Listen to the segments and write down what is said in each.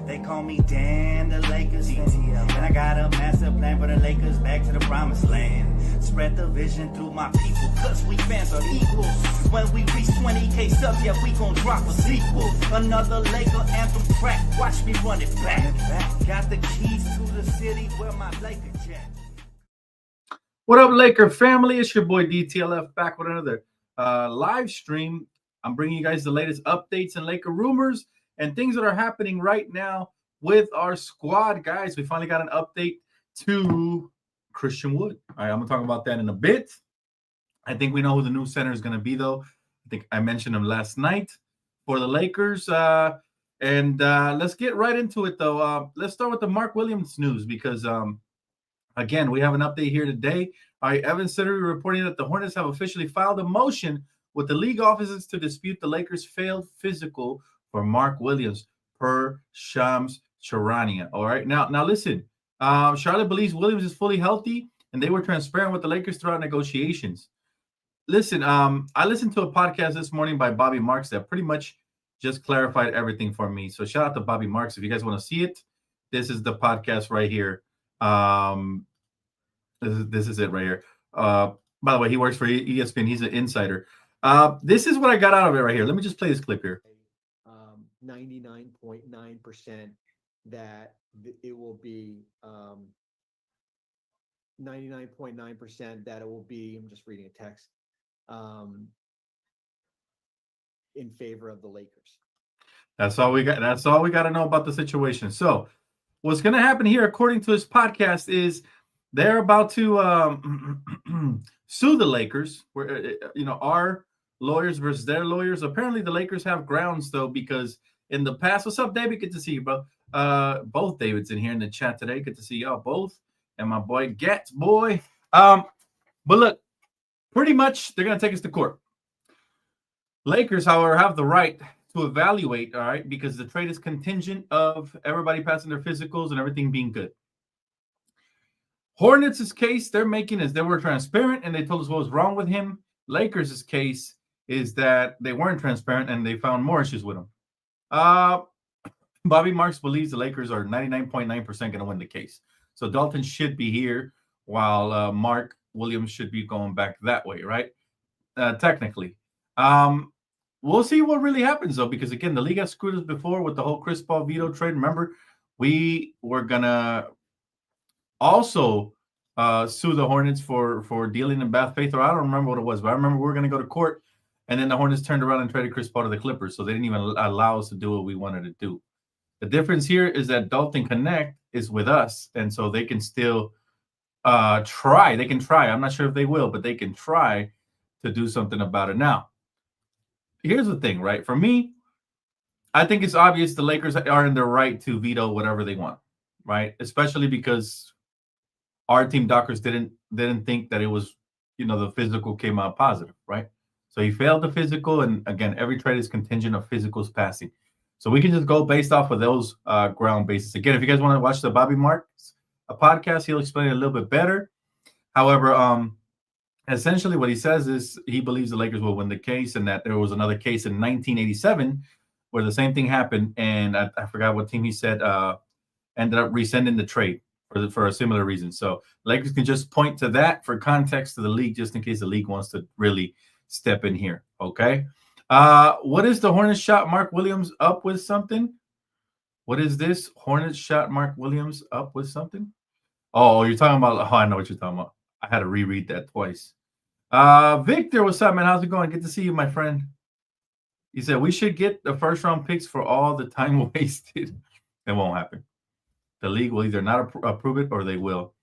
They call me Dan, the Lakers fan. And I got a master plan for the Lakers back to the promised land. Spread the vision through my people, cause we fans are equal. When we reach 20K subs, yeah, we gon' drop a sequel. Another Laker anthem track, watch me run it back. Got the keys to the city where my Laker jet. What up, Laker family? It's your boy DTLF back with another live stream. I'm bringing you guys the latest updates and Laker rumors and things that are happening right now with our squad, guys. We finally got an update to Christian Wood. All right, I'm going to talk about that in a bit. I think we know who the new center is going to be, though. I think I mentioned him last night for the Lakers. Let's get right into it, though. Let's start with the Mark Williams news because again, we have an update here today. All right, Evan Sittery reporting that the Hornets have officially filed a motion with the league offices to dispute the Lakers' failed physical for Mark Williams per Shams Charania. All right, now listen. Charlotte believes Williams is fully healthy, and they were transparent with the Lakers throughout negotiations. Listen, I listened to a podcast this morning by Bobby Marks that pretty much just clarified everything for me. So shout out to Bobby Marks. If you guys want to see it, this is the podcast right here. This is it right here. By the way, he works for ESPN. He's an insider. This is what I got out of it right here. Let me just play this clip here. 99.9% that it will be 99.9% that it will be, I'm just reading a text, in favor of the Lakers. That's all we got. That's all we got to know about the situation. So what's going to happen here, according to his podcast, is they're about to sue the Lakers. Where our lawyers versus their lawyers. Apparently, the Lakers have grounds though, because in the past, what's up, David? Good to see you, bro. Both Davids in here in the chat today. Good to see y'all both, and my boy Gats, boy. But look, pretty much they're gonna take us to court. Lakers, however, have the right to evaluate, all right, because the trade is contingent of everybody passing their physicals and everything being good. Hornets' case they're making is they were transparent and they told us what was wrong with him. Lakers' case is that they weren't transparent and they found more issues with him. Bobby Marks believes the Lakers are 99.9% going to win the case. So Dalton should be here while Mark Williams should be going back that way, right? Technically. We'll see what really happens, though, because, again, the league has screwed us before with the whole Chris Paul veto trade. Remember, we were going to also sue the Hornets for dealing in bad faith, or I don't remember what it was, but I remember we were going to go to court, and then the Hornets turned around and traded Chris Paul to the Clippers, so they didn't even allow us to do what we wanted to do. The difference here is that Dalton Knecht is with us, and so they can still try. They can try. I'm not sure if they will, but they can try to do something about it. Now, here's the thing, right? For me, I think it's obvious the Lakers are in their right to veto whatever they want, right? Especially because our team doctors didn't think that it was, the physical came out positive, right? So he failed the physical, and again, every trade is contingent of physicals passing. So we can just go based off of those ground bases. Again, if you guys want to watch the Bobby Marks podcast, he'll explain it a little bit better. However, essentially what he says is he believes the Lakers will win the case, and that there was another case in 1987 where the same thing happened, and I forgot what team he said ended up rescinding the trade for a similar reason. So Lakers can just point to that for context to the league, just in case the league wants to really step in here. Okay. What is the Hornets shot Mark Williams up with something? What is this? Hornets shot Mark Williams up with something? Oh, you're talking about, I know what you're talking about. I had to reread that twice. Victor, what's up, man? How's it going? Good to see you, my friend. He said, we should get the first round picks for all the time wasted. It won't happen. The league will either not approve it or they will.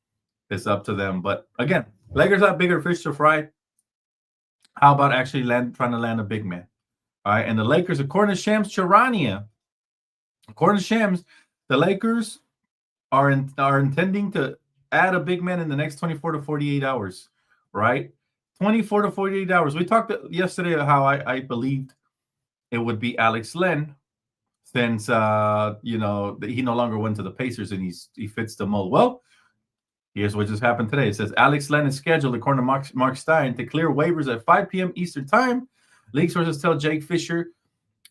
It's up to them. But again, Lakers have bigger fish to fry. How about actually trying to land a big man? All right. And the Lakers, according to Shams Charania, the Lakers are intending to add a big man in the next 24 to 48 hours, right? 24 to 48 hours. We talked yesterday about how I believed it would be Alex Len, since he no longer went to the Pacers and he fits the mold. Well, here's what just happened today. It says Alex Len is scheduled, according to Mark Stein, to clear waivers at 5 p.m. Eastern time. League sources tell Jake Fisher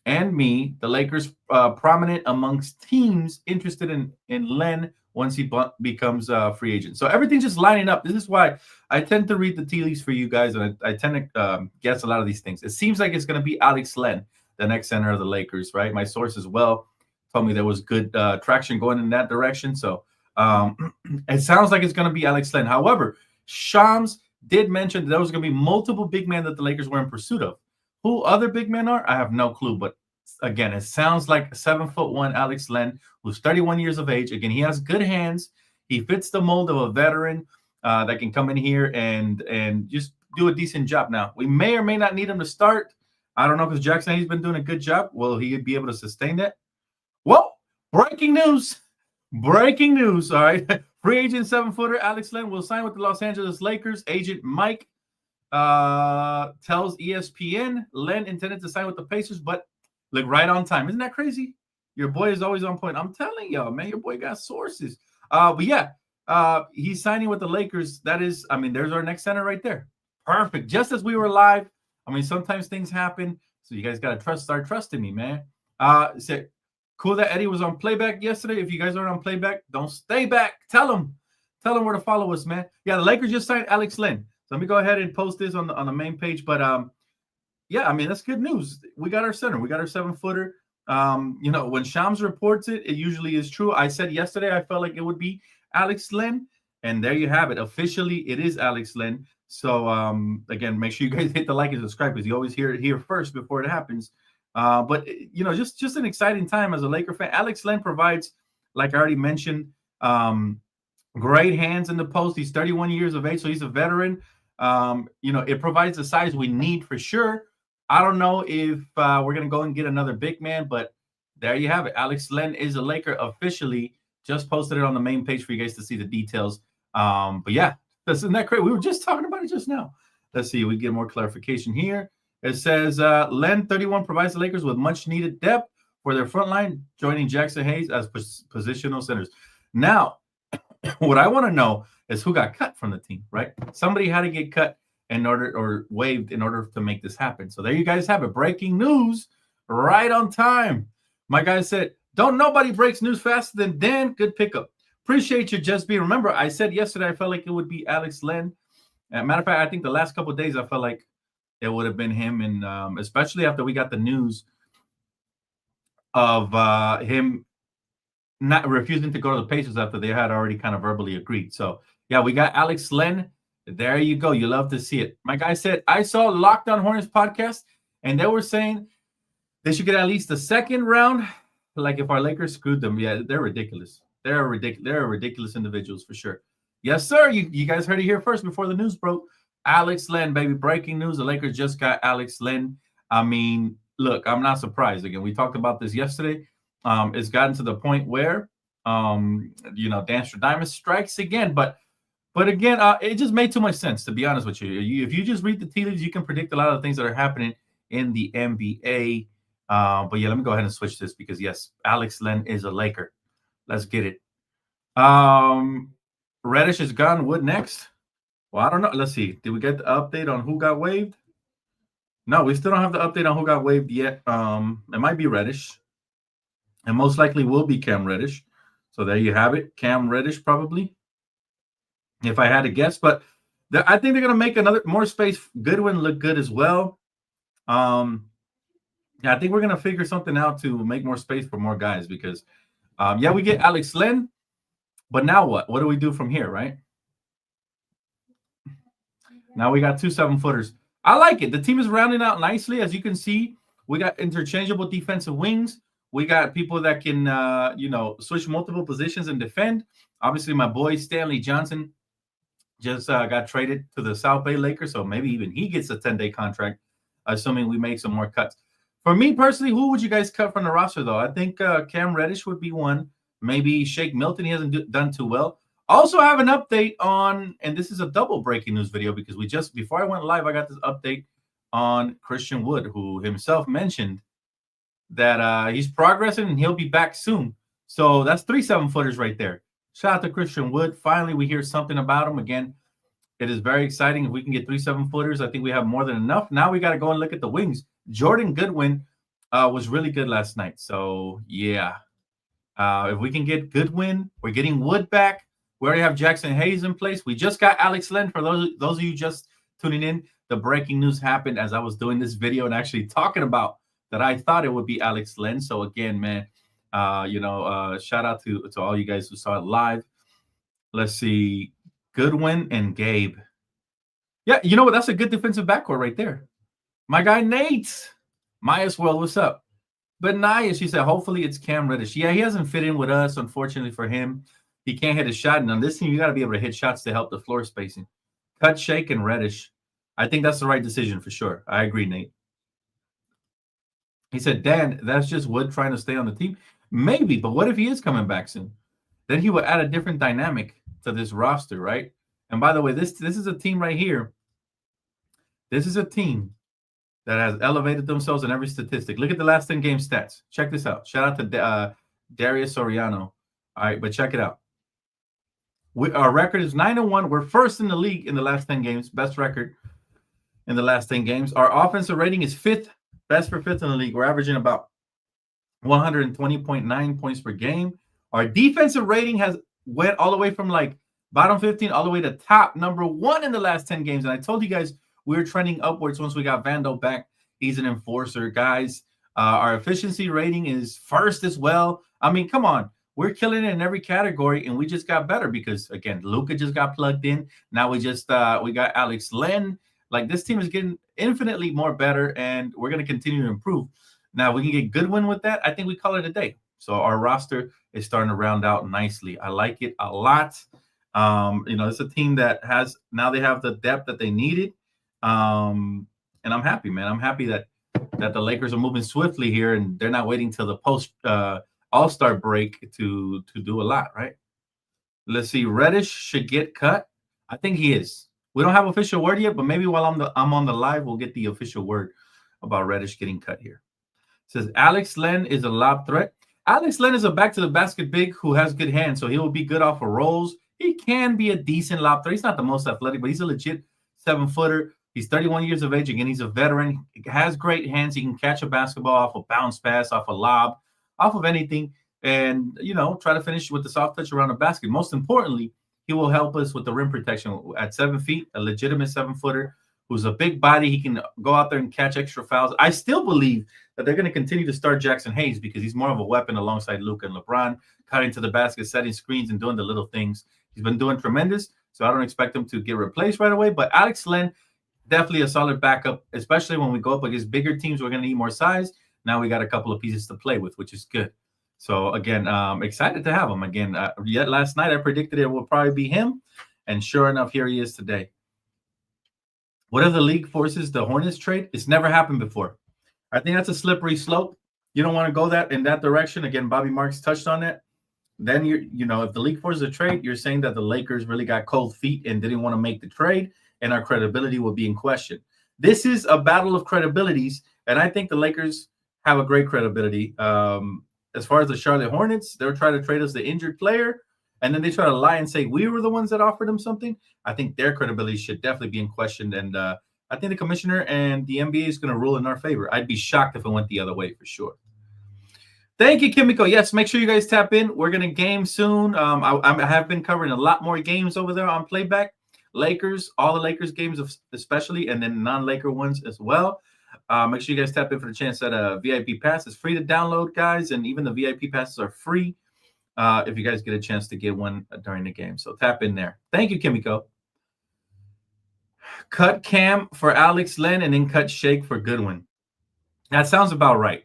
and me, the Lakers prominent amongst teams interested in Len once he becomes a free agent. So everything's just lining up. This is why I tend to read the tea leaves for you guys, and I tend to guess a lot of these things. It seems like it's going to be Alex Len, the next center of the Lakers, right? My source as well told me there was good traction going in that direction. So it sounds like it's going to be Alex Len. However, Shams did mention that there was going to be multiple big men that the Lakers were in pursuit of. Who other big men are, I have no clue. But again, it sounds like 7'1" Alex Len, who's 31 years of age. Again, he has good hands. He fits the mold of a veteran that can come in here and just do a decent job. Now, we may or may not need him to start. I don't know, because Jackson, he's been doing a good job. Will he be able to sustain that? Well, breaking news. Breaking news. All right. Free agent 7-footer Alex Len will sign with the Los Angeles Lakers. Agent Mike tells ESPN Len intended to sign with the Pacers, but look, right on time. Isn't that crazy? Your boy is always on point. I'm telling y'all, man, your boy got sources. But yeah, he's signing with the Lakers. That is, I mean, there's our next center right there. Perfect. Just as we were live. I mean, sometimes things happen, so you guys got to start trusting me, man. So cool that Eddie was on playback yesterday. If you guys aren't on playback, don't stay back. Tell them where to follow us, man. Yeah, the Lakers just signed Alex Len. So let me go ahead and post this on the main page. But yeah, I mean, that's good news. We got our center. We got our 7-footer. When Shams reports it, it usually is true. I said yesterday I felt like it would be Alex Len, and there you have it. Officially, it is Alex Len. So again, make sure you guys hit the like and subscribe, because you always hear it here first before it happens. But just an exciting time as a Laker fan. Alex Len provides, like I already mentioned, great hands in the post. He's 31 years of age, so he's a veteran. It provides the size we need for sure. I don't know if we're going to go and get another big man, but there you have it. Alex Len is a Laker officially. Just posted it on the main page for you guys to see the details. But yeah, isn't that great? We were just talking about it just now. Let's see. We get more clarification here. It says Len, 31, provides the Lakers with much needed depth for their front line, joining Jackson Hayes as positional centers. Now, what I want to know is who got cut from the team, right? Somebody had to get cut waived in order to make this happen. So there you guys have it. Breaking news right on time. My guy said, don't nobody breaks news faster than Dan. Good pickup. Appreciate you, Just Be. Remember, I said yesterday I felt like it would be Alex Len. Matter of fact, I think the last couple of days I felt like it would have been him, and especially after we got the news of him not refusing to go to the Pacers after they had already kind of verbally agreed. So, yeah, we got Alex Len. There you go. You love to see it. My guy said, I saw Locked On Hornets podcast, and they were saying they should get at least the second round. Like if our Lakers screwed them, yeah, they're ridiculous. They're ridiculous individuals for sure. Yes, sir. You guys heard it here first before the news broke. Alex Len, baby. Breaking news. The Lakers just got Alex Len. I mean, look, I'm not surprised. Again, we talked about this yesterday. It's gotten to the point where, Dan Stradamus strikes again. But again, it just made too much sense, to be honest with you. If you just read the tea leaves, you can predict a lot of the things that are happening in the NBA. But yeah, let me go ahead and switch this because, yes, Alex Len is a Laker. Let's get it. Reddish is gone. Wood next. Well, I don't know. Let's see. Did we get the update on who got waived? No, we still don't have the update on who got waived yet. It might be Reddish. And most likely will be Cam Reddish. So there you have it. Cam Reddish probably, if I had to guess. But I think they're going to make more space. Goodwin look good as well. Yeah, I think we're going to figure something out to make more space for more guys because, we get Alex Len. But now what? What do we do from here, right? Now we got 2 7-footers. I like it. The team is rounding out nicely. As you can see, we got interchangeable defensive wings. We got people that can, switch multiple positions and defend. Obviously, my boy Stanley Johnson just got traded to the South Bay Lakers, so maybe even he gets a 10-day contract, assuming we make some more cuts. For me personally, who would you guys cut from the roster, though? I think Cam Reddish would be one. Maybe Shake Milton. He hasn't done too well. Also have an update on, and this is a double breaking news video because before I went live, I got this update on Christian Wood, who himself mentioned that he's progressing and he'll be back soon. So that's 3 7-footers right there. Shout out to Christian Wood. Finally, we hear something about him again. It is very exciting. If we can get 3 7-footers, I think we have more than enough. Now we got to go and look at the wings. Jordan Goodwin was really good last night. So yeah, if we can get Goodwin, we're getting Wood back. We already have Jackson Hayes in place. We just got Alex Len. For those of you just tuning in, the breaking news happened as I was doing this video and actually talking about that I thought it would be Alex Len. So again, man, shout out to all you guys who saw it live. Let's see, Goodwin and Gabe. Yeah, you know what? That's a good defensive backcourt right there. My guy Nate, Maya's World, what's up? But Naya, she said, hopefully it's Cam Reddish. Yeah, he hasn't fit in with us, unfortunately for him. He can't hit a shot. And on this team, you got to be able to hit shots to help the floor spacing. Cut, Shake, and Reddish. I think that's the right decision for sure. I agree, Nate. He said, Dan, that's just Wood trying to stay on the team. Maybe, but what if he is coming back soon? Then he would add a different dynamic to this roster, right? And by the way, this is a team right here. This is a team that has elevated themselves in every statistic. Look at the last 10 game stats. Check this out. Shout out to Darius Soriano. All right, but check it out. Our record is 9-1. We're first in the league in the last 10 games. Best record in the last 10 games. Our offensive rating is fifth. Best for fifth in the league. We're averaging about 120.9 points per game. Our defensive rating has went all the way from like bottom 15 all the way to top number 1 in the last 10 games. And I told you guys we were trending upwards once we got Vando back. He's an enforcer, guys. Our efficiency rating is first as well. I mean, come on. We're killing it in every category, and we just got better because, again, Luka just got plugged in. Now we got Alex Len. Like, this team is getting infinitely more better, and we're going to continue to improve. Now, we can get Goodwin with that. I think we call it a day. So our roster is starting to round out nicely. I like it a lot. It's a team that now they have the depth that they needed. And I'm happy, man. I'm happy that the Lakers are moving swiftly here, and they're not waiting till the post All-Star break to do a lot, right? Let's see. Reddish should get cut. I think he is. We don't have official word yet, but maybe while I'm on the live, we'll get the official word about Reddish getting cut here. It says Alex Len is a lob threat. Alex Len is a back-to-the-basket big who has good hands, so he will be good off of rolls. He can be a decent lob threat. He's not the most athletic, but he's a legit 7-footer. He's 31 years of age. Again, he's a veteran. He has great hands. He can catch a basketball off a bounce pass, off a lob, off of anything, and, try to finish with the soft touch around the basket. Most importantly, he will help us with the rim protection at 7 feet, a legitimate 7-footer who's a big body. He can go out there and catch extra fouls. I still believe that they're going to continue to start Jackson Hayes because he's more of a weapon alongside Luka and LeBron, cutting to the basket, setting screens, and doing the little things. He's been doing tremendous, so I don't expect him to get replaced right away. But Alex Len, definitely a solid backup, especially when we go up against bigger teams. We're going to need more size. Now we got a couple of pieces to play with, which is good. So, again, excited to have him. Again, yet last night I predicted it will probably be him, and sure enough, here he is today. What if the league forces the Hornets trade? It's never happened before. I think that's a slippery slope. You don't want to go in that direction. Again, Bobby Marks touched on it. Then, if the league forces a trade, you're saying that the Lakers really got cold feet and didn't want to make the trade, and our credibility will be in question. This is a battle of credibilities, and I think the Lakers have a great credibility. As far as the Charlotte Hornets, they're trying to trade us the injured player, and then they try to lie and say we were the ones that offered them something. I think their credibility should definitely be in question, and I think the commissioner and the NBA is going to rule in our favor. I'd be shocked if it went the other way for sure. Thank you, Kimiko. Yes, make sure you guys tap in. We're going to game soon. I have been covering a lot more games over there on Playback. Lakers, all the Lakers games especially, and then non-Laker ones as well. Make sure you guys tap in for the chance at a VIP pass. It's free to download, guys, and even the VIP passes are free if you guys get a chance to get one during the game. So tap in there. Thank you, Kimiko. Cut Cam for Alex Len and then cut Shake for Goodwin. That sounds about right.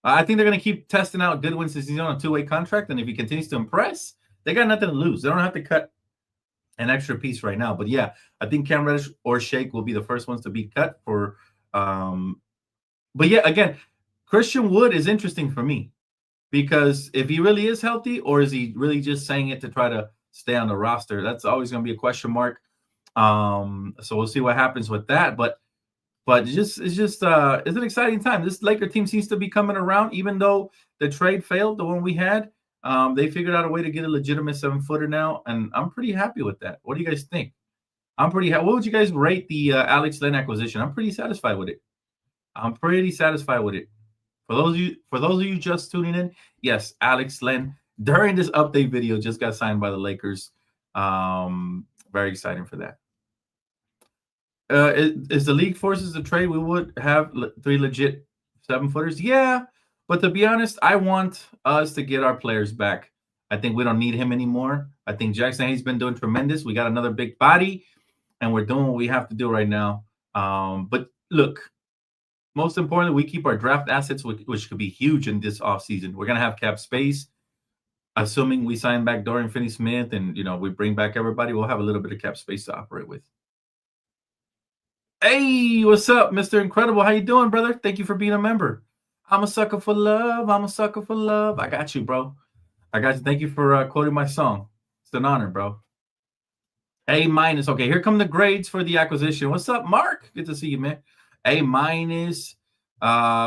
I think they're going to keep testing out Goodwin since he's on a 2-way contract, and if he continues to impress, they got nothing to lose. They don't have to cut an extra piece right now. But, yeah, I think Cam Reddish or Shake will be the first ones to be cut for but yeah, again, Christian Wood is interesting for me because if he really is healthy or is he really just saying it to try to stay on the roster, that's always going to be a question mark. So we'll see what happens with that. But it's an exciting time. This Laker team seems to be coming around, even though the trade failed, the one we had. They figured out a way to get a legitimate 7-footer now, and I'm pretty happy with that. What do you guys think? What would you guys rate the Alex Len acquisition? I'm pretty satisfied with it. For For those of you just tuning in, yes, Alex Len during this update video just got signed by the Lakers. Very exciting for that. Is the league forces a trade? We would have 3 legit 7-footers. Yeah, but to be honest, I want us to get our players back. I think we don't need him anymore. I think Jackson Hayes been doing tremendous. We got another big body, and we're doing what we have to do right now. But look, most importantly, we keep our draft assets, which could be huge in this offseason. We're going to have cap space. Assuming we sign back Dorian Finney-Smith and, we bring back everybody, we'll have a little bit of cap space to operate with. Hey, what's up, Mr. Incredible? How you doing, brother? Thank you for being a member. I'm a sucker for love. I'm a sucker for love. I got you, bro. I got you. Thank you for quoting my song. It's an honor, bro. A-. Okay, here come the grades for the acquisition. What's up, Mark? Good to see you, man. A-,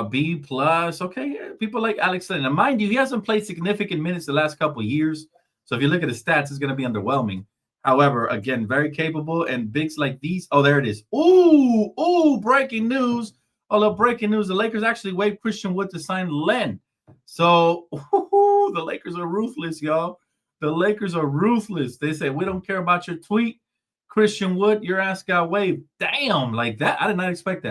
B+. Okay, people like Alex Len. Now, mind you, he hasn't played significant minutes the last couple of years. So if you look at his stats, it's going to be underwhelming. However, again, very capable and bigs like these. Oh, there it is. Ooh, breaking news. Breaking news. The Lakers actually waived Christian Wood to sign Len. So the Lakers are ruthless, y'all. The Lakers are ruthless. They say, we don't care about your tweet. Christian Wood, your ass got waived. Damn, like that. I did not expect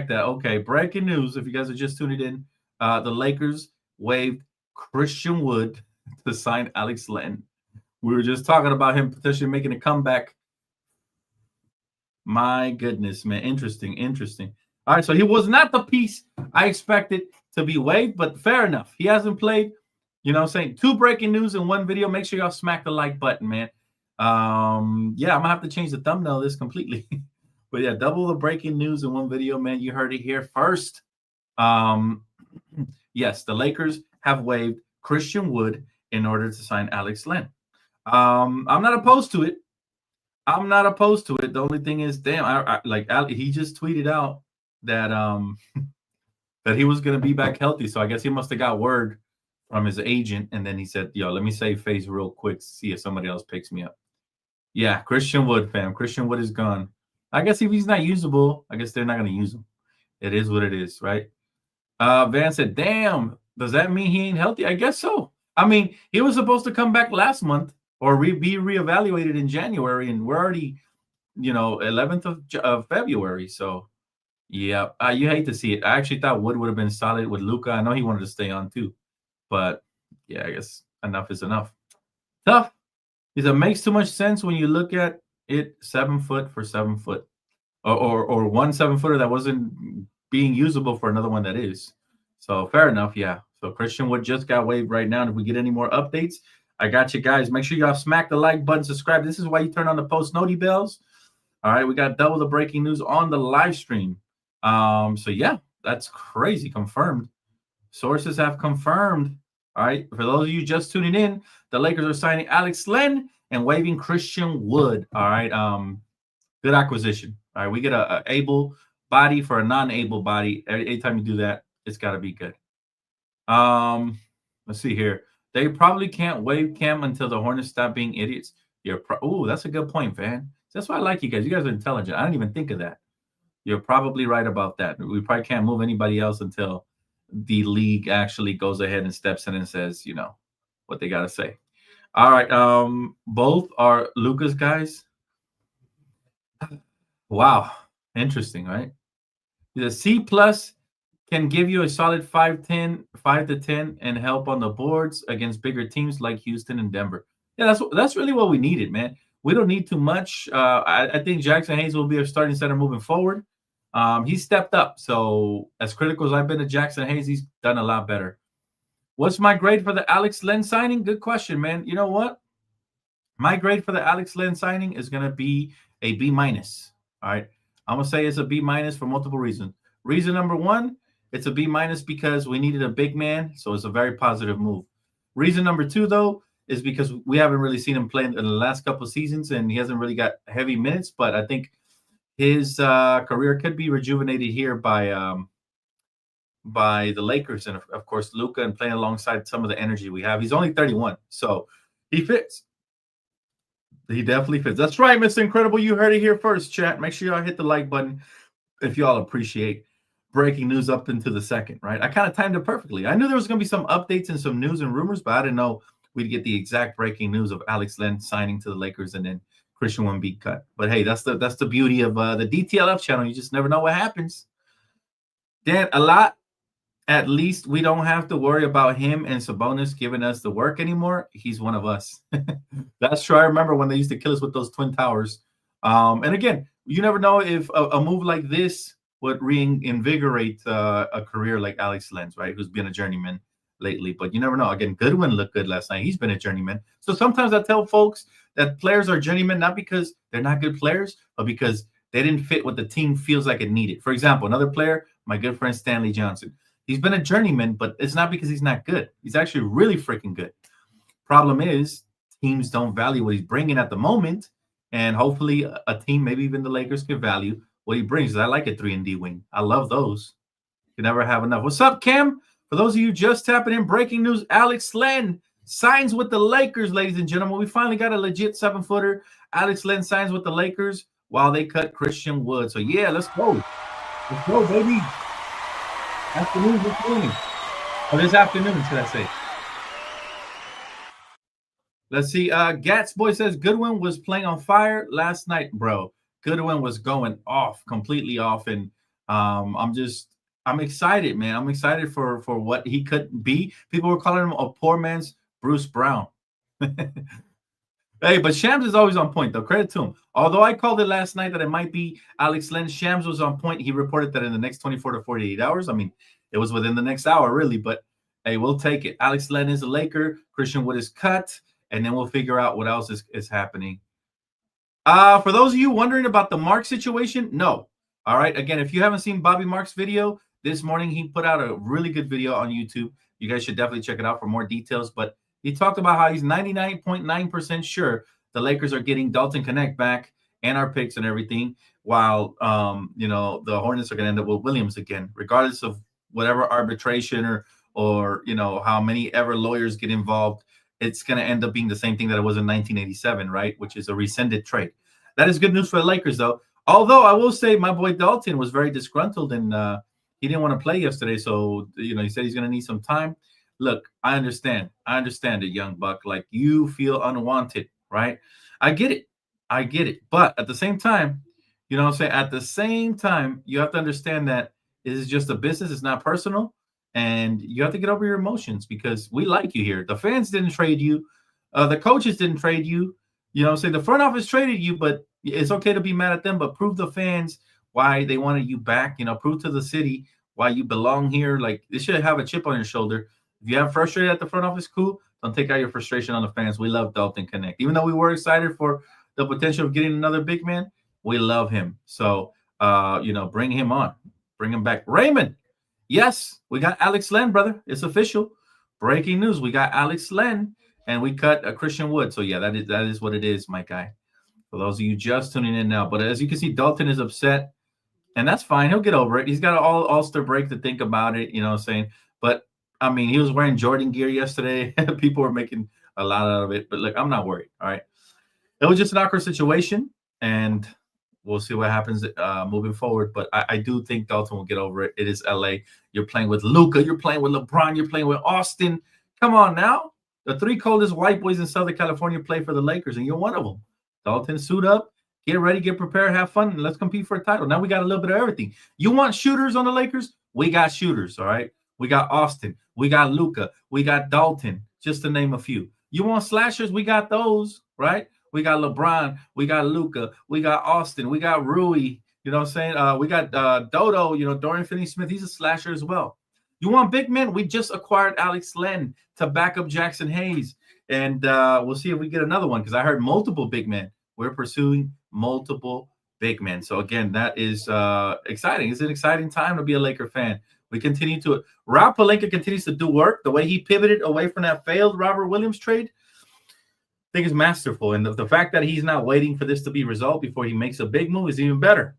that. Okay, breaking news. If you guys are just tuning in, the Lakers waived Christian Wood to sign Alex Len. We were just talking about him potentially making a comeback. My goodness, man. Interesting. All right, so he was not the piece I expected to be waived, but fair enough. He hasn't played, I'm saying 2 breaking news in 1 video. Make sure y'all smack the like button, man. I'm going to have to change the thumbnail of this completely. But yeah, double the breaking news in 1 video, man. You heard it here first. Yes, the Lakers have waived Christian Wood in order to sign Alex Len. I'm not opposed to it. The only thing is, damn, he just tweeted out that that he was gonna be back healthy. So I guess he must have got word from his agent, and then he said, "Yo, let me save face real quick to see if somebody else picks me up." Yeah, Christian Wood, fam. Christian Wood is gone. I guess if he's not usable, I guess they're not gonna use him. It is what it is, right? Van said, "Damn, does that mean he ain't healthy?" I guess so. I mean, he was supposed to come back last month or be reevaluated in January, and we're already, 11th of February. So, yeah, you hate to see it. I actually thought Wood would have been solid with Luka. I know he wanted to stay on too, but yeah, I guess enough is enough. Tough. He said, makes too much sense when you look at it 7 foot for 7 foot, or 1 7-footer that wasn't being usable for another one that is. So fair enough, yeah. So Christian Wood just got waived right now. And if we get any more updates, I got you guys. Make sure y'all smack the like button, subscribe. This is why you turn on the post noti bells. All right, we got double the breaking news on the live stream. So yeah, that's crazy. Confirmed. Sources have confirmed. All right, for those of you just tuning in, the Lakers are signing Alex Len and waiving Christian Wood. All right, good acquisition. All right, we get a able body for a non-able body. Anytime you do that, it's got to be good. Let's see here. They probably can't waive Cam until the Hornets stop being idiots. That's a good point, Van. That's why I like you guys. You guys are intelligent. I didn't even think of that. You're probably right about that. We probably can't move anybody else until the league actually goes ahead and steps in and says, what they got to say. All right. Both are Luka's guys. Wow. Interesting, right? The C+ can give you a solid 5 to 10 and help on the boards against bigger teams like Houston and Denver. Yeah, that's really what we needed, man. We don't need too much. I think Jackson Hayes will be our starting center moving forward. He stepped up. So as critical as I've been to Jackson Hayes, he's done a lot better. What's my grade for the Alex Len signing? Good question, man. You know what? My grade for the Alex Len signing is going to be a B-. All right. I'm going to say it's a B- for multiple reasons. Reason number 1, it's a B- because we needed a big man. So it's a very positive move. Reason number 2, though, is because we haven't really seen him play in the last couple of seasons, and he hasn't really got heavy minutes. But I think his career could be rejuvenated here by the Lakers and, of course, Luka, and playing alongside some of the energy we have. He's only 31, so he fits. He definitely fits. That's right, Mr. Incredible. You heard it here first, chat. Make sure y'all hit the like button if y'all appreciate breaking news up into the second, right? I kind of timed it perfectly. I knew there was going to be some updates and some news and rumors, but I didn't know we'd get the exact breaking news of Alex Len signing to the Lakers and then Christian Wood being cut. But hey, that's the beauty of the DTLF channel. You just never know what happens. Dan, a lot. At least we don't have to worry about him and Sabonis giving us the work anymore. He's one of us. That's true. I remember when they used to kill us with those Twin Towers. And again, you never know if a move like this would reinvigorate a career like Alex Len's, right? Who's been a journeyman lately. But you never know. Again, Goodwin looked good last night. He's been a journeyman. So sometimes I tell folks that players are journeymen not because they're not good players, but because they didn't fit what the team feels like it needed. For example, another player, my good friend Stanley Johnson. He's been a journeyman, but it's not because he's not good. He's actually really freaking good. Problem is, teams don't value what he's bringing at the moment, and hopefully a team, maybe even the Lakers, can value what he brings. I like a 3-and-D wing. I love those. You never have enough. What's up, Cam? For those of you just tapping in, breaking news, Alex Len signs with the Lakers, ladies and gentlemen. We finally got a legit 7-footer. Alex Len signs with the Lakers while they cut Christian Wood. So, yeah, let's go. Let's go, baby. Afternoon this morning. Or this afternoon, should I say. Let's see. Gats Boy says Goodwin was playing on fire last night, bro. Goodwin was going off, completely off. And I'm excited, man. I'm excited for what he could be. People were calling him a poor man's Bruce Brown. Hey, but Shams is always on point, though. Credit to him. Although I called it last night that it might be Alex Len, Shams was on point. He reported that in the next 24 to 48 hours. I mean, it was within the next hour, really. But, hey, we'll take it. Alex Len is a Laker. Christian Wood is cut. And then we'll figure out what else is happening. For those of you wondering about the Mark situation, no. All right. Again, if you haven't seen Bobby Mark's video, this morning he put out a really good video on YouTube. You guys should definitely check it out for more details. But he talked about how he's 99.9% sure the Lakers are getting Dalton Knecht back and our picks and everything, while the Hornets are going to end up with Williams again, regardless of whatever arbitration or how many ever lawyers get involved. It's going to end up being the same thing that it was in 1987, right? Which is a rescinded trade. That is good news for the Lakers, though. Although I will say my boy Dalton was very disgruntled and he didn't want to play yesterday. So, he said he's going to need some time. Look, I understand it, young buck. Like, you feel unwanted, right? I get it. But at the same time, at the same time, you have to understand that it is just a business. It's not personal. And you have to get over your emotions because we like you here. The fans didn't trade you. The coaches didn't trade you. The front office traded you, but it's okay to be mad at them. But prove the fans why they wanted you back. Prove to the city why you belong here. Like, they should have a chip on your shoulder. If you have frustrated at the front office, cool. Don't take out your frustration on the fans. We love Dalton Knecht. Even though we were excited for the potential of getting another big man, we love him. So, bring him on. Bring him back. Raymond. Yes, we got Alex Len, brother. It's official. Breaking news. We got Alex Len, and we cut a Christian Wood. So, yeah, that is what it is, my guy. For those of you just tuning in now. But as you can see, Dalton is upset, and that's fine. He'll get over it. He's got an all-star break to think about it, you know what I'm saying? But, I mean, he was wearing Jordan gear yesterday. People were making a lot out of it. But, look, I'm not worried, all right? It was just an awkward situation, and we'll see what happens moving forward. But I do think Dalton will get over it. It is L.A. You're playing with Luka. You're playing with LeBron. You're playing with Austin. Come on now. The 3 coldest white boys in Southern California play for the Lakers, and you're one of them. Dalton, suit up. Get ready, get prepared, have fun, and let's compete for a title. Now we got a little bit of everything. You want shooters on the Lakers? We got shooters, all right? We got Austin. We got Luka. We got Dalton, just to name a few. You want slashers? We got those, right? We got LeBron. We got Luka. We got Austin. We got Rui. You know what I'm saying? We got Dodo, Dorian Finney-Smith. He's a slasher as well. You want big men? We just acquired Alex Len to back up Jackson Hayes. And we'll see if we get another one because I heard multiple big men. We're pursuing multiple big men. So, again, that is exciting. It's an exciting time to be a Laker fan. We continue to – Rob Pelinka continues to do work. The way he pivoted away from that failed Robert Williams trade, I think is masterful. And the fact that he's not waiting for this to be resolved before he makes a big move is even better.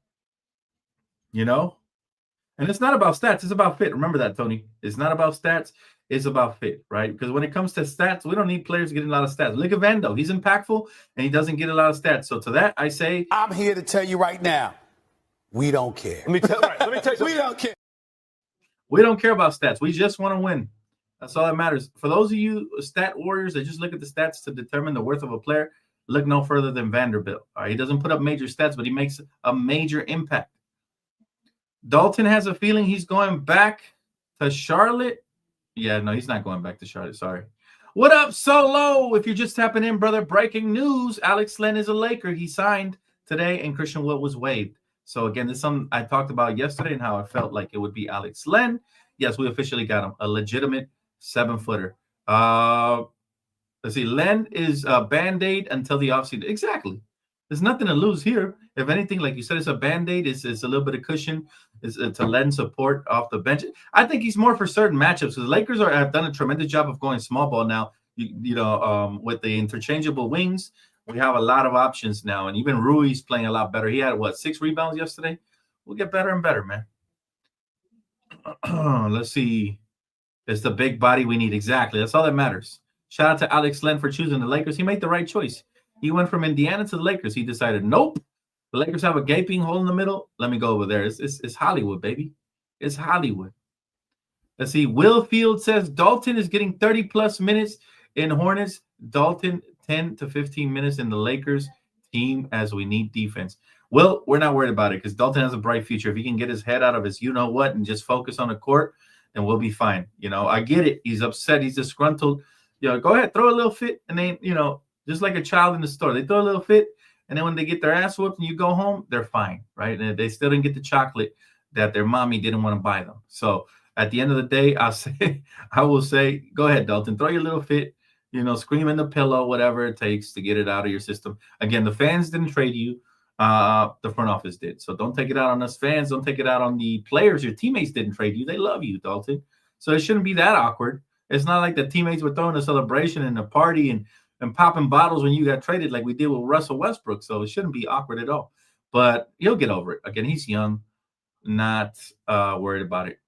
And it's not about stats. It's about fit. Remember that, Tony. It's not about stats. It's about fit, right? Because when it comes to stats, we don't need players getting a lot of stats. Look at Vando. He's impactful, and he doesn't get a lot of stats. So to that, I say – I'm here to tell you right now, we don't care. Let me tell you something. We don't care. We don't care about stats. We just want to win. That's all that matters. For those of you stat warriors that just look at the stats to determine the worth of a player, look no further than Vanderbilt. All right? He doesn't put up major stats, but he makes a major impact. Dalton has a feeling he's going back to Charlotte. Yeah, no, he's not going back to Charlotte. Sorry. What up, Solo? If you're just tapping in, brother, breaking news. Alex Len is a Laker. He signed today, and Christian Wood was waived. So, again, this is something I talked about yesterday and how I felt like it would be Alex Len. Yes, we officially got him. A legitimate 7-footer. Let's see. Len is a Band-Aid until the offseason. Exactly. There's nothing to lose here. If anything, like you said, it's a Band-Aid. It's a little bit of cushion. It's to lend support off the bench. I think he's more for certain matchups. The Lakers have done a tremendous job of going small ball now. With the interchangeable wings, we have a lot of options now. And even Rui's playing a lot better. He had, 6 rebounds yesterday? We'll get better and better, man. Let's see. It's the big body we need. Exactly. That's all that matters. Shout out to Alex Len for choosing the Lakers. He made the right choice. He went from Indiana to the Lakers. He decided, nope. The Lakers have a gaping hole in the middle. Let me go over there. It's Hollywood, baby. It's Hollywood. Let's see. Will Field says Dalton is getting 30-plus minutes in Hornets. Dalton, 10 to 15 minutes in the Lakers team as we need defense. Well, we're not worried about it because Dalton has a bright future. If he can get his head out of his you-know-what and just focus on the court, then we'll be fine. I get it. He's upset. He's disgruntled. Go ahead. Throw a little fit and then, just like a child in the store. They throw a little fit, and then when they get their ass whooped and you go home, they're fine, right? And they still didn't get the chocolate that their mommy didn't want to buy them. So at the end of the day, I will say, go ahead, Dalton. Throw your little fit, scream in the pillow, whatever it takes to get it out of your system. Again, the fans didn't trade you. The front office did. So don't take it out on us fans. Don't take it out on the players. Your teammates didn't trade you. They love you, Dalton. So it shouldn't be that awkward. It's not like the teammates were throwing a celebration and a party and popping bottles when you got traded like we did with Russell Westbrook. So it shouldn't be awkward at all. But he'll get over it. Again, he's young, not worried about it.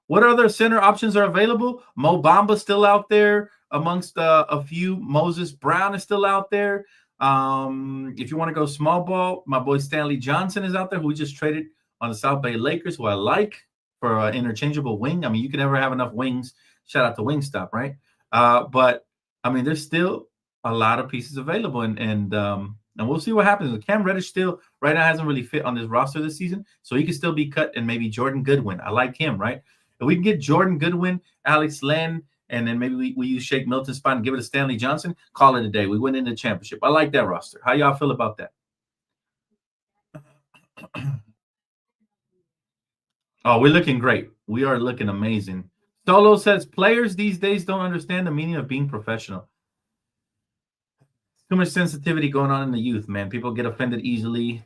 What other center options are available? Mo Bamba's still out there amongst a few. Moses Brown is still out there. If you want to go small ball, my boy Stanley Johnson is out there, who we just traded on the South Bay Lakers, who I like for an interchangeable wing. I mean, you can never have enough wings. Shout out to Wingstop, right? But I mean, there's still a lot of pieces available, and we'll see what happens. Cam Reddish still right now hasn't really fit on this roster this season, so he can still be cut. And maybe Jordan Goodwin. I like him, right? If we can get Jordan Goodwin, Alex Len, and then maybe we use Shake Milton's spot and give it to Stanley Johnson, call it a day. We win in the championship. I like that roster. How y'all feel about that? Oh, we're looking great. We are looking amazing. Solo says players these days don't understand the meaning of being professional. Too much sensitivity going on in the youth, man. People get offended easily.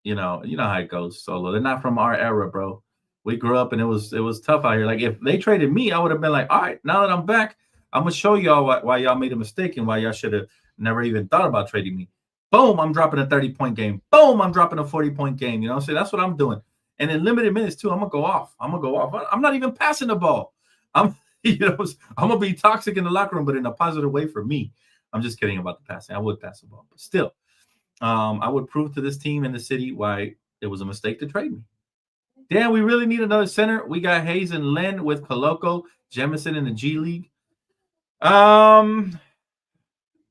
You know how it goes, Solo. They're not from our era, bro. We grew up and it was tough out here. Like if they traded me, I would have been like, all right, now that I'm back, I'm gonna show y'all why y'all made a mistake and why y'all should have never even thought about trading me. Boom, I'm dropping a 30-point game. Boom, I'm dropping a 40-point game. So that's what I'm doing. And in limited minutes too, I'm gonna go off. I'm not even passing the ball. I'm gonna be toxic in the locker room, but in a positive way for me. I'm just kidding about the passing. I would pass the ball, but still, I would prove to this team in the city why it was a mistake to trade me. Damn, we really need another center. We got Hayes and Len with Koloko, Jemison in the G League. I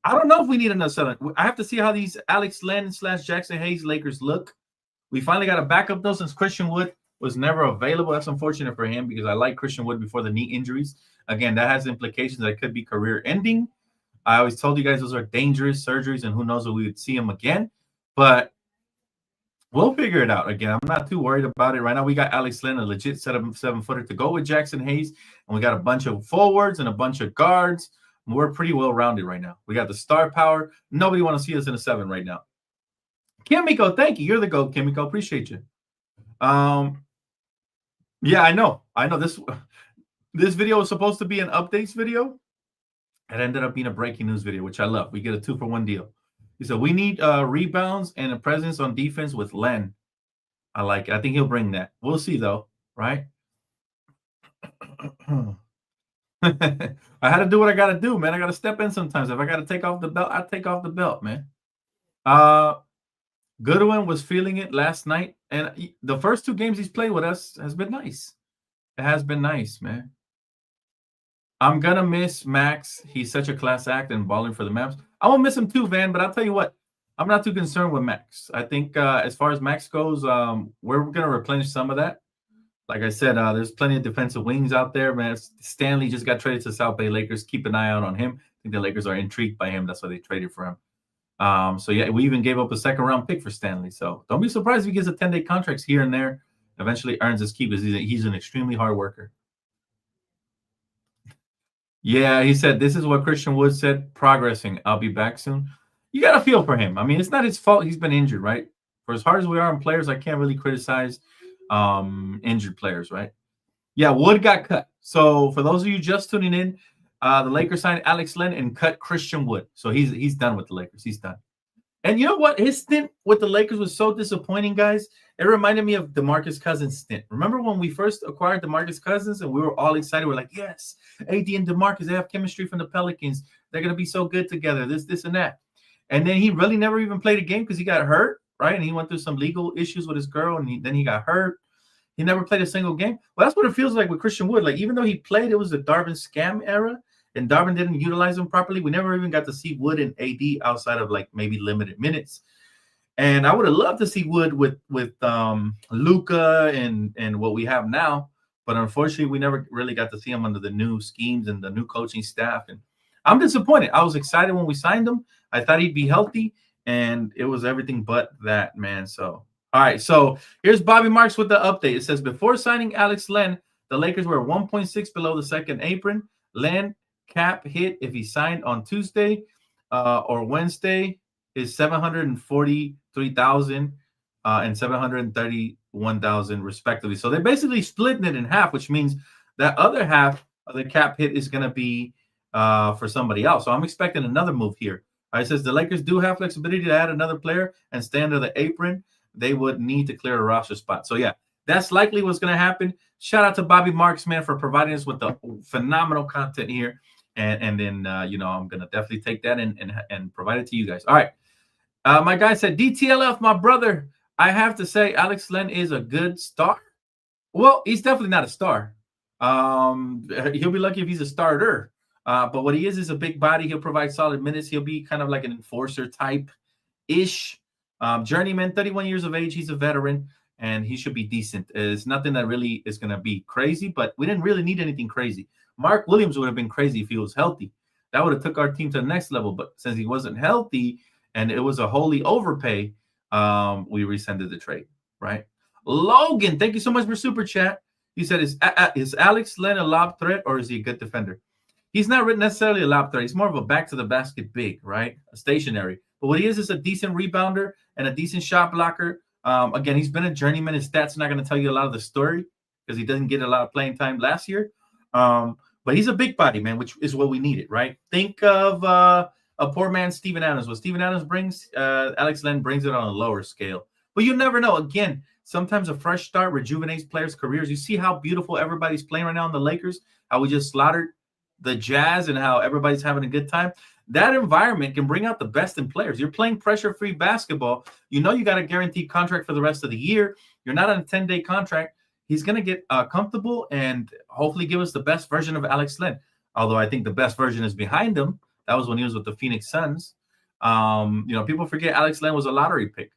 don't know if we need another center. I have to see how these Alex Len / Jackson Hayes Lakers look. We finally got a backup though, since Christian Wood was never available. That's unfortunate for him because I like Christian Wood before the knee injuries. Again, that has implications that could be career ending. I always told you guys those are dangerous surgeries, and who knows if we would see him again. But we'll figure it out. Again, I'm not too worried about it right now. We got Alex Len, a legit 7-footer to go with Jackson Hayes, and we got a bunch of forwards and a bunch of guards. We're pretty well-rounded right now. We got the star power. Nobody want to see us in a 7 right now. Kimiko, thank you. You're the GOAT, Kimiko. Appreciate you. Yeah, I know. This video was supposed to be an updates video. It ended up being a breaking news video, which I love. We get a 2-for-1 deal. He said, we need rebounds and a presence on defense with Len. I like it. I think he'll bring that. We'll see, though, right? I had to do what I got to do, man. I got to step in sometimes. If I got to take off the belt, I take off the belt, man. Goodwin was feeling it last night, and the first 2 games he's played with us has been nice. It has been nice, man. I'm gonna miss Max. He's such a class act and balling for the Mavs. I won't miss him too, Van. But I'll tell you what, I'm not too concerned with Max. I think as far as Max goes, we're gonna replenish some of that. Like I said, there's plenty of defensive wings out there, man. Stanley just got traded to South Bay Lakers. Keep an eye out on him. I think the Lakers are intrigued by him. That's why they traded for him. So yeah, we even gave up a second-round pick for Stanley. So don't be surprised if he gets a 10-day contracts here and there. Eventually earns his keep because he's an extremely hard worker. Yeah, he said, this is what Christian Wood said, progressing. I'll be back soon. You got to feel for him. I mean, it's not his fault. He's been injured, right? For as hard as we are on players, I can't really criticize injured players, right? Yeah, Wood got cut. So for those of you just tuning in, the Lakers signed Alex Len and cut Christian Wood. So he's done with the Lakers. He's done. And you know what? His stint with the Lakers was so disappointing, guys. It reminded me of DeMarcus Cousins' stint. Remember when we first acquired DeMarcus Cousins and we were all excited? We're like, yes, AD and DeMarcus, they have chemistry from the Pelicans. They're going to be so good together, this, and that. And then he really never even played a game because he got hurt, right? And he went through some legal issues with his girl, and then he got hurt. He never played a single game. Well, that's what it feels like with Christian Wood. Like, even though he played, it was the Darvin scam era, and Darvin didn't utilize him properly. We never even got to see Wood and AD outside of, like, maybe limited minutes. And I would have loved to see Wood with Luka and what we have now. But unfortunately, we never really got to see him under the new schemes and the new coaching staff. And I'm disappointed. I was excited when we signed him. I thought he'd be healthy, and it was everything but that, man. So, all right. So here's Bobby Marks with the update. It says, before signing Alex Len, the Lakers were 1.6 below the second apron. Len cap hit if he signed on Tuesday or Wednesday is 743,000 and 731,000 respectively. So they're basically splitting it in half, which means that other half of the cap hit is going to be for somebody else. So I'm expecting another move here. It says the Lakers do have flexibility to add another player and stay under the apron. They would need to clear a roster spot. So yeah, that's likely what's going to happen. Shout out to Bobby Marks, man, for providing us with the phenomenal content here. And then, I'm going to definitely take that and provide it to you guys. All right. My guy said, DTLF, my brother, I have to say Alex Len is a good star. Well, he's definitely not a star. He'll be lucky if he's a starter. But what he is a big body. He'll provide solid minutes. He'll be kind of like an enforcer type-ish. Journeyman, 31 years of age. He's a veteran, and he should be decent. It's nothing that really is going to be crazy, but we didn't really need anything crazy. Mark Williams would have been crazy if he was healthy. That would have took our team to the next level. But since he wasn't healthy and it was a holy overpay, we rescinded the trade, right? Logan, thank you so much for Super Chat. He said, is Alex Len a lob threat or is he a good defender? He's not necessarily a lob threat. He's more of a back-to-the-basket big, right? A stationary. But what he is a decent rebounder and a decent shot blocker. Again, he's been a journeyman. His stats are not going to tell you a lot of the story because he doesn't get a lot of playing time last year. But he's a big body, man, which is what we needed, right? Think of a poor man, Steven Adams. What Steven Adams brings, Alex Len brings it on a lower scale. But you never know. Again, sometimes a fresh start rejuvenates players' careers. You see how beautiful everybody's playing right now in the Lakers, how we just slaughtered the Jazz and how everybody's having a good time. That environment can bring out the best in players. You're playing pressure-free basketball. You know you got a guaranteed contract for the rest of the year. You're not on a 10-day contract. He's going to get comfortable and hopefully give us the best version of Alex Len. Although I think the best version is behind him. That was when he was with the Phoenix Suns. People forget Alex Len was a lottery pick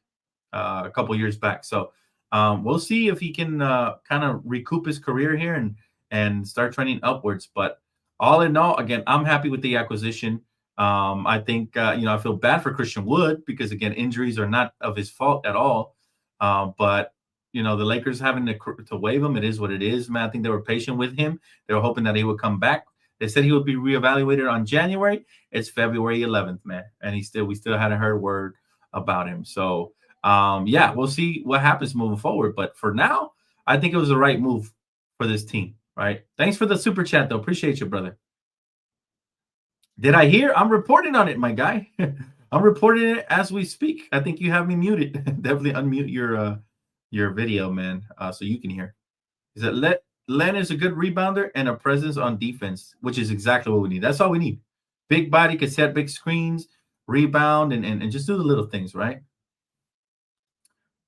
a couple years back. So we'll see if he can kind of recoup his career here and start trending upwards. But all in all, again, I'm happy with the acquisition. I think, I feel bad for Christian Wood because, again, injuries are not of his fault at all. But the Lakers having to waive him, it is what it is, man. I think they were patient with him. They were hoping that he would come back. They said he would be reevaluated on January. It's February 11th, man. And we still hadn't heard word about him. So, we'll see what happens moving forward. But for now, I think it was the right move for this team, right? Thanks for the super chat, though. Appreciate you, brother. Did I hear? I'm reporting on it, my guy. I'm reporting it as we speak. I think you have me muted. Definitely unmute your video, man, so you can hear. Is that Len is a good rebounder and a presence on defense, which is exactly what we need. That's all we need. Big body, can set big screens, rebound, and just do the little things, right?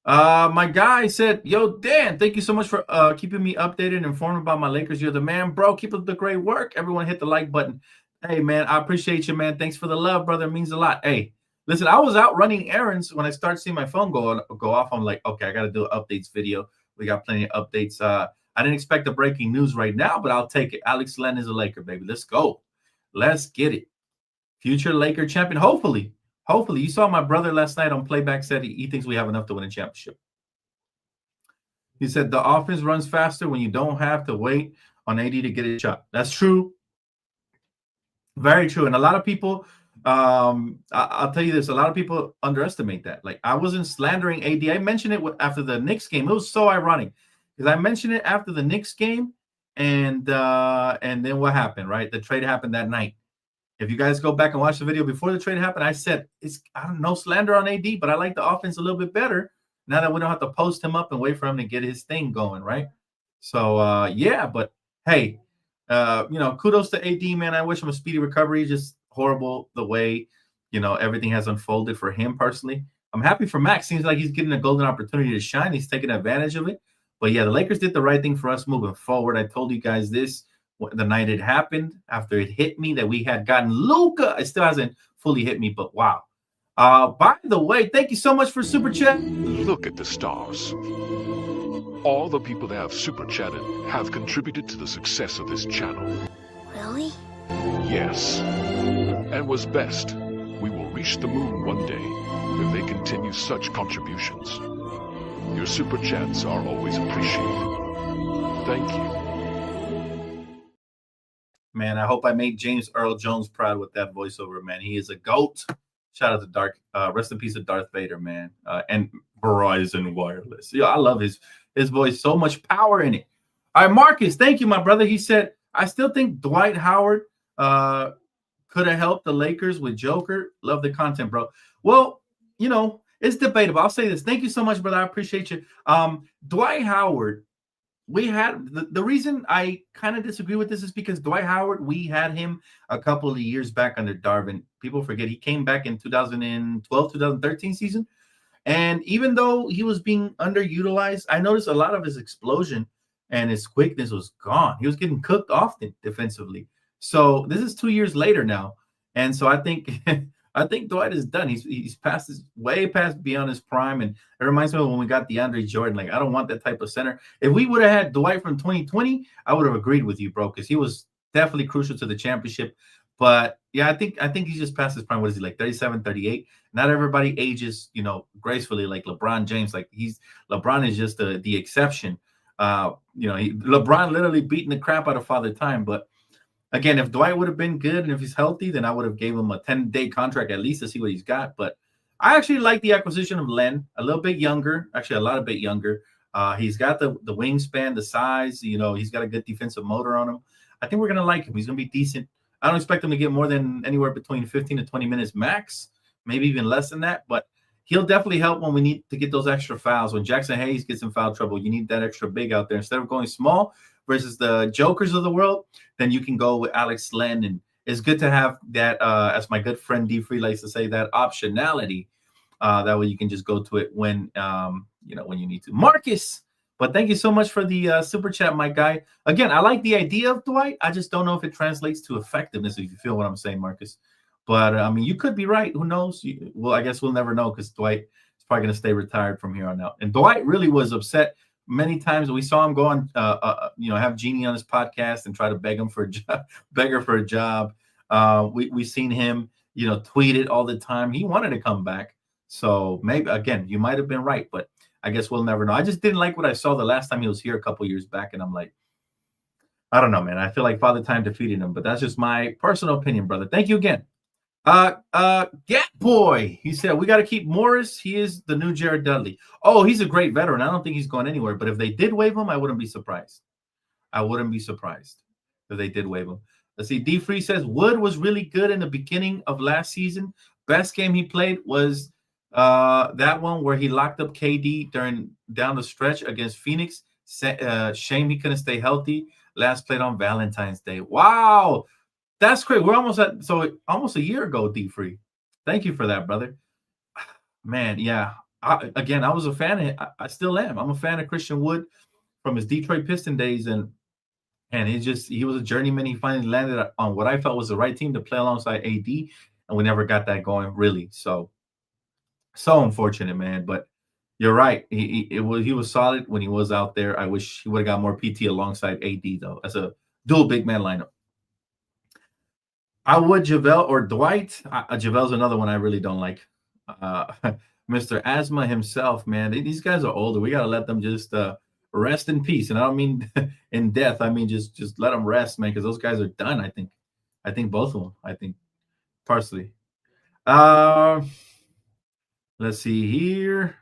My guy said, "Yo, Dan, thank you so much for keeping me updated and informed about my Lakers. You're the man, bro. Keep up the great work. Everyone hit the like button. Hey, man, I appreciate you, man. Thanks for the love, brother. It means a lot. Hey, listen, I was out running errands when I started seeing my phone go off. I'm like, okay, I got to do an updates video. We got plenty of updates. I didn't expect the breaking news right now, but I'll take it. Alex Len is a Laker, baby. Let's go. Let's get it. Future Laker champion. Hopefully. Hopefully. You saw my brother last night on playback said he thinks we have enough to win a championship. He said the offense runs faster when you don't have to wait on AD to get a shot. That's true. Very true. And a lot of people, I'll tell you this, a lot of people underestimate that. Like, I wasn't slandering AD. I mentioned it after the Knicks game. It was so ironic because I mentioned it after the Knicks game, and then what happened, right? The trade happened that night. If you guys go back and watch the video before the trade happened, I said, I don't know, slander on AD, but I like the offense a little bit better now that we don't have to post him up and wait for him to get his thing going, right? So, yeah, but hey, kudos to AD, man. I wish him a speedy recovery. Just horrible the way, everything has unfolded for him personally. I'm happy for Max. Seems like he's getting a golden opportunity to shine. He's taking advantage of it. But yeah, the Lakers did the right thing for us moving forward. I told you guys this the night it happened, after it hit me that we had gotten Luka. It still hasn't fully hit me, but wow. By the way, thank you so much for Super Chat. Look at the stars. All the people that have Super Chatted have contributed to the success of this channel. Really? Yes. And what's best, we will reach the moon one day if they continue such contributions. Your Super Chats are always appreciated. Thank you. Man, I hope I made James Earl Jones proud with that voiceover, man. He is a GOAT. Shout out to rest in peace of Darth Vader, man. And Verizon Wireless. Yeah, I love his voice. So much power in it. All right, Marcus, thank you, my brother. He said, I still think Dwight Howard could have helped the Lakers with Joker. Love the content, bro. Well, it's debatable. I'll say this. Thank you so much, brother. I appreciate you. Dwight Howard, we had the reason I kind of disagree with this is because Dwight Howard, we had him a couple of years back under Darvin. People forget he came back in 2012, 2013 season. And even though he was being underutilized, I noticed a lot of his explosion and his quickness was gone. He was getting cooked often defensively. So this is 2 years later now. And so I think I think Dwight is done. He's way past beyond his prime. And it reminds me of when we got DeAndre Jordan. Like, I don't want that type of center. If we would have had Dwight from 2020, I would have agreed with you, bro, because he was definitely crucial to the championship. But yeah, I think he's just past his prime. What is he, like 37, 38? Not everybody ages, gracefully like LeBron James. Like, LeBron is just the exception. LeBron literally beating the crap out of Father Time. But again, if Dwight would have been good and if he's healthy, then I would have gave him a 10-day contract at least to see what he's got. But I actually like the acquisition of Len, a little bit younger, actually a lot of bit younger. He's got the wingspan, the size, he's got a good defensive motor on him. I think we're going to like him. He's going to be decent. I don't expect him to get more than anywhere between 15 to 20 minutes max, maybe even less than that. But he'll definitely help when we need to get those extra fouls. When Jackson Hayes gets in foul trouble, you need that extra big out there. Instead of going small versus the jokers of the world, then you can go with Alex Len. And it's good to have that, as my good friend D Free likes to say, that optionality. That way you can just go to it when you need to. Marcus, but thank you so much for the super chat, my guy. Again, I like the idea of Dwight. I just don't know if it translates to effectiveness, if you feel what I'm saying, Marcus. But I mean, you could be right. Who knows? Well, I guess we'll never know because Dwight is probably going to stay retired from here on out. And Dwight really was upset many times. We saw him go on, have Jeannie on his podcast and try to beg her for a job. We seen him, tweet it all the time. He wanted to come back. So maybe, again, you might have been right, but I guess we'll never know. I just didn't like what I saw the last time he was here a couple years back. And I'm like, I don't know, man. I feel like Father Time defeated him, but that's just my personal opinion, brother. Thank you again. Get Boy, he said, we got to keep Morris. He is the new Jared Dudley. Oh, he's a great veteran. I don't think he's going anywhere, but if they did waive him, I wouldn't be surprised. If they did waive him. Let's see. D Free says Wood was really good in the beginning of last season. Best game he played was that one where he locked up KD down the stretch against Phoenix. Shame he couldn't stay healthy. Last played on Valentine's Day. Wow. That's great. We're almost a year ago, D Free. Thank you for that, brother. Man, yeah. I was a fan. I still am. I'm a fan of Christian Wood from his Detroit Piston days, and he was a journeyman. He finally landed on what I felt was the right team to play alongside AD, and we never got that going really. So unfortunate, man. But you're right. He was solid when he was out there. I wish he would have got more PT alongside AD though, as a dual big man lineup. I would JaVale or Dwight. JaVale's another one I really don't like. Mr. Asthma himself, man. These guys are older. We gotta let them just rest in peace. And I don't mean in death. I mean just let them rest, man, because those guys are done. I think both of them. I think personally. Let's see here.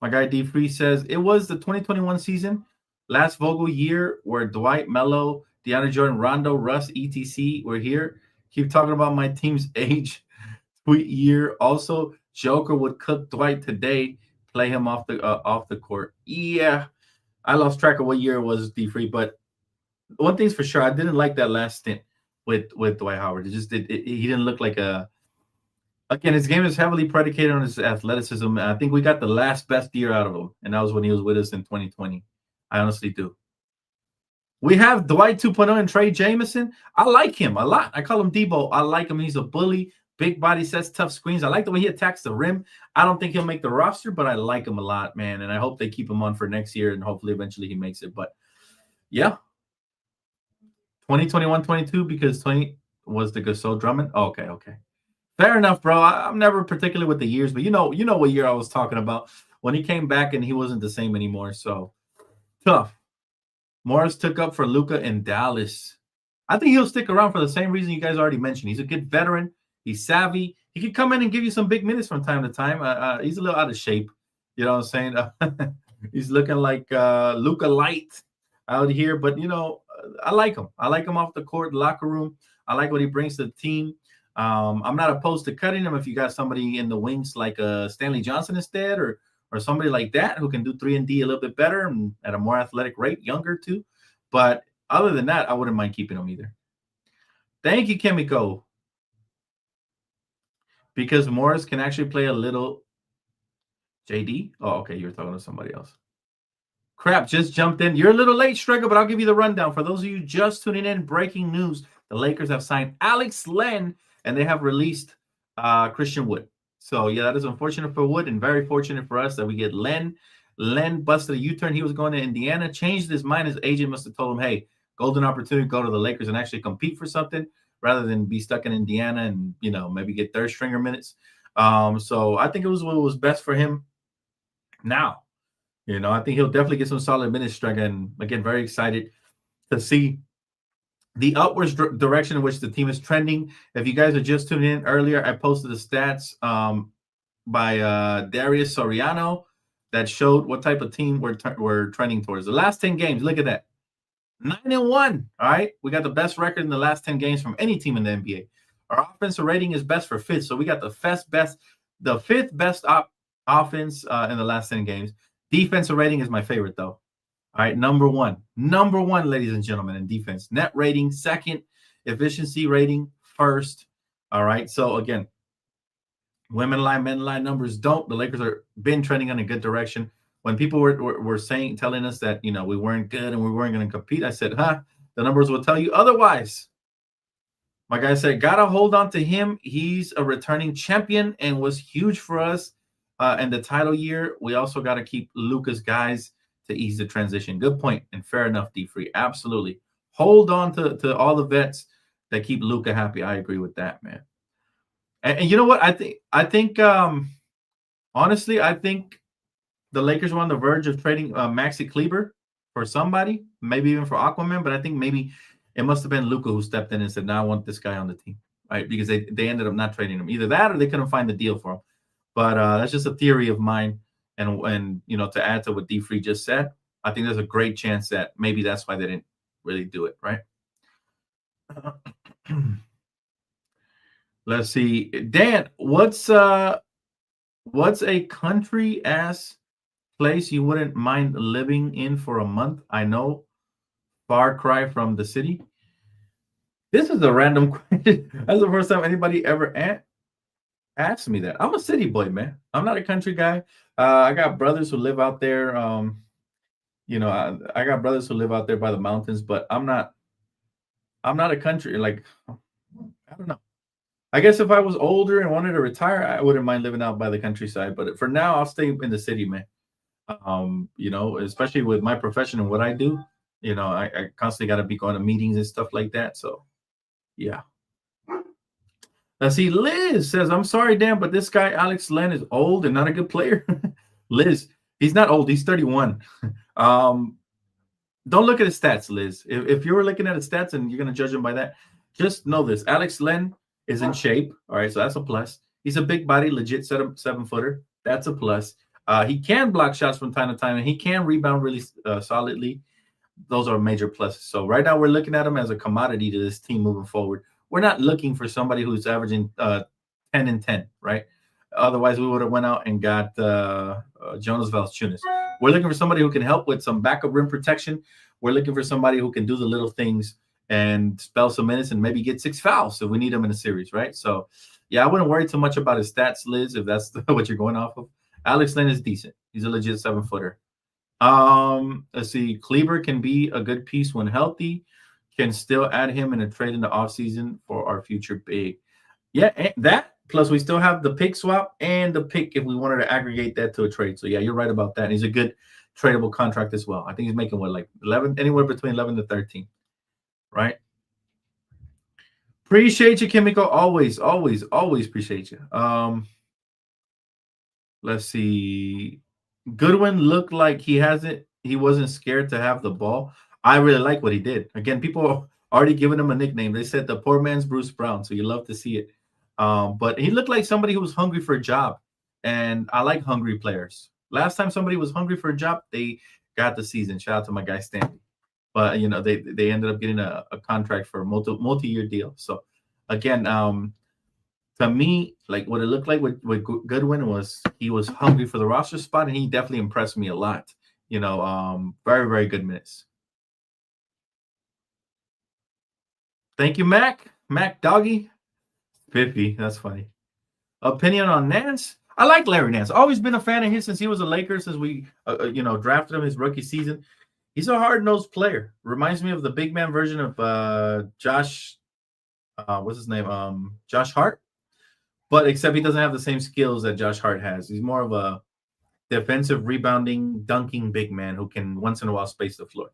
My guy D Free says it was the 2021 season, last Vogel year, where Dwight, Melo, DeAndre Jordan, Rondo, Russ, etc. were here. Keep talking about my team's age. Tweet year. Also, Joker would cook Dwight today, play him off the court. Yeah, I lost track of what year it was, D Free. But one thing's for sure, I didn't like that last stint with Dwight Howard. He didn't look like a. Again, his game is heavily predicated on his athleticism. I think we got the last best year out of him, and that was when he was with us in 2020. I honestly do. We have Dwight 2.0 and Trey Jameson. I like him a lot. I call him Debo. I like him. He's a bully. Big body, sets tough screens. I like the way he attacks the rim. I don't think he'll make the roster, but I like him a lot, man. And I hope they keep him on for next year, and hopefully eventually he makes it. But, yeah. 2021-22 because 20 was the Gasol Drummond. Oh, okay. Fair enough, bro. I'm never particular with the years, but you know what year I was talking about when he came back and he wasn't the same anymore. So, tough. Morris took up for Luka in Dallas. I think he'll stick around for the same reason you guys already mentioned. He's a good veteran. He's savvy. He could come in and give you some big minutes from time to time. He's a little out of shape. You know what I'm saying? He's looking like Luka Light out here. But, I like him. I like him off the court, locker room. I like what he brings to the team. I'm not opposed to cutting him if you got somebody in the wings like Stanley Johnson instead or somebody like that who can do 3-and-D a little bit better and at a more athletic rate, younger too. But other than that, I wouldn't mind keeping him either. Thank you, Kimiko. Because Morris can actually play a little JD. Oh, okay. You were talking to somebody else. Crap, just jumped in. You're a little late, Stricker, but I'll give you the rundown. For those of you just tuning in, breaking news. The Lakers have signed Alex Len, and they have released Christian Wood. So, yeah, that is unfortunate for Wood and very fortunate for us that we get Len. Len busted a U-turn. He was going to Indiana, changed his mind. His agent must have told him, hey, golden opportunity, go to the Lakers and actually compete for something rather than be stuck in Indiana and, maybe get third-stringer minutes. So I think it was what was best for him now. I think he'll definitely get some solid minutes, Stricker. And, again, very excited to see the upwards direction in which the team is trending. If you guys are just tuning in earlier, I posted the stats by Darius Soriano that showed what type of team we're trending towards. The last 10 games, look at that. 9-1. All right. We got the best record in the last 10 games from any team in the NBA. Our offensive rating is best for fifth. So we got the fifth best offense in the last 10 games. Defensive rating is my favorite, though. All right, number one, ladies and gentlemen, in defense. Net rating, second. Efficiency rating, first. All right, so again, women line, men line numbers don't. The Lakers are been trending in a good direction. When people were telling us that, we weren't good and we weren't going to compete, I said, the numbers will tell you otherwise. My guy said, gotta hold on to him. He's a returning champion and was huge for us in the title year. We also got to keep Luka's guys to ease the transition. Good point. And fair enough, D-Free. Absolutely. Hold on to all the vets that keep Luka happy. I agree with that, man. And you know what? I think honestly, I think the Lakers were on the verge of trading Maxi Kleber for somebody, maybe even for Aquaman, but I think maybe it must have been Luka who stepped in and said, no, I want this guy on the team, right? Because they ended up not trading him. Either that or they couldn't find the deal for him. But that's just a theory of mine. And to add to what D-Free just said, I think there's a great chance that maybe that's why they didn't really do it, right? Let's see. Dan, what's a country-ass place you wouldn't mind living in for a month? I know, far cry from the city. This is a random question. That's the first time anybody ever asked. ask me that. I'm a city boy, man. I'm not a country guy. I got brothers who live out there. I got brothers who live out there by the mountains, but I'm not. I'm not a country like. I don't know. I guess if I was older and wanted to retire, I wouldn't mind living out by the countryside. But for now, I'll stay in the city, man. Especially with my profession and what I do, I constantly got to be going to meetings and stuff like that. So, yeah. Let's see. Liz says, I'm sorry, Dan, but this guy, Alex Len, is old and not a good player. Liz, he's not old. He's 31. Don't look at his stats, Liz. If you were looking at his stats and you're going to judge him by that, just know this. Alex Len is in shape. All right, so that's a plus. He's a big body, legit 7-footer. That's a plus. He can block shots from time to time, and he can rebound really solidly. Those are major pluses. So right now we're looking at him as a commodity to this team moving forward. We're not looking for somebody who's averaging 10 and 10, right? Otherwise, we would have went out and got Jonas Valanciunas. We're looking for somebody who can help with some backup rim protection. We're looking for somebody who can do the little things and spell some minutes and maybe get 6 fouls if we need him in a series, right? So, yeah, I wouldn't worry too much about his stats, Liz, if that's what you're going off of. Alex Len is decent. He's a legit 7-footer. Let's see. Kleber can be a good piece when healthy. Can still add him in a trade in the offseason for our future big. Yeah, and that plus we still have the pick swap and the pick if we wanted to aggregate that to a trade. So yeah, you're right about that. And he's a good tradable contract as well. I think he's making like 11, anywhere between 11 to 13. Right? Appreciate you, Chemical. Always appreciate you. Let's see. Goodwin looked like he wasn't scared to have the ball. I really like what he did. Again, people are already giving him a nickname. They said the poor man's Bruce Brown, so you love to see it. But he looked like somebody who was hungry for a job, and I like hungry players. Last time somebody was hungry for a job, they got the season. Shout out to my guy Stanley. But they ended up getting a contract for a multi-year deal. So again, to me, like what it looked like with Goodwin was he was hungry for the roster spot, and he definitely impressed me a lot. Very, very good minutes. Thank you, Mac Doggy. 50. That's funny. Opinion on Nance? I like Larry Nance. Always been a fan of his since he was a Laker, since we, drafted him his rookie season. He's a hard-nosed player. Reminds me of the big man version of Josh. What's his name? Josh Hart. But except he doesn't have the same skills that Josh Hart has. He's more of a defensive, rebounding, dunking big man who can once in a while space the floor.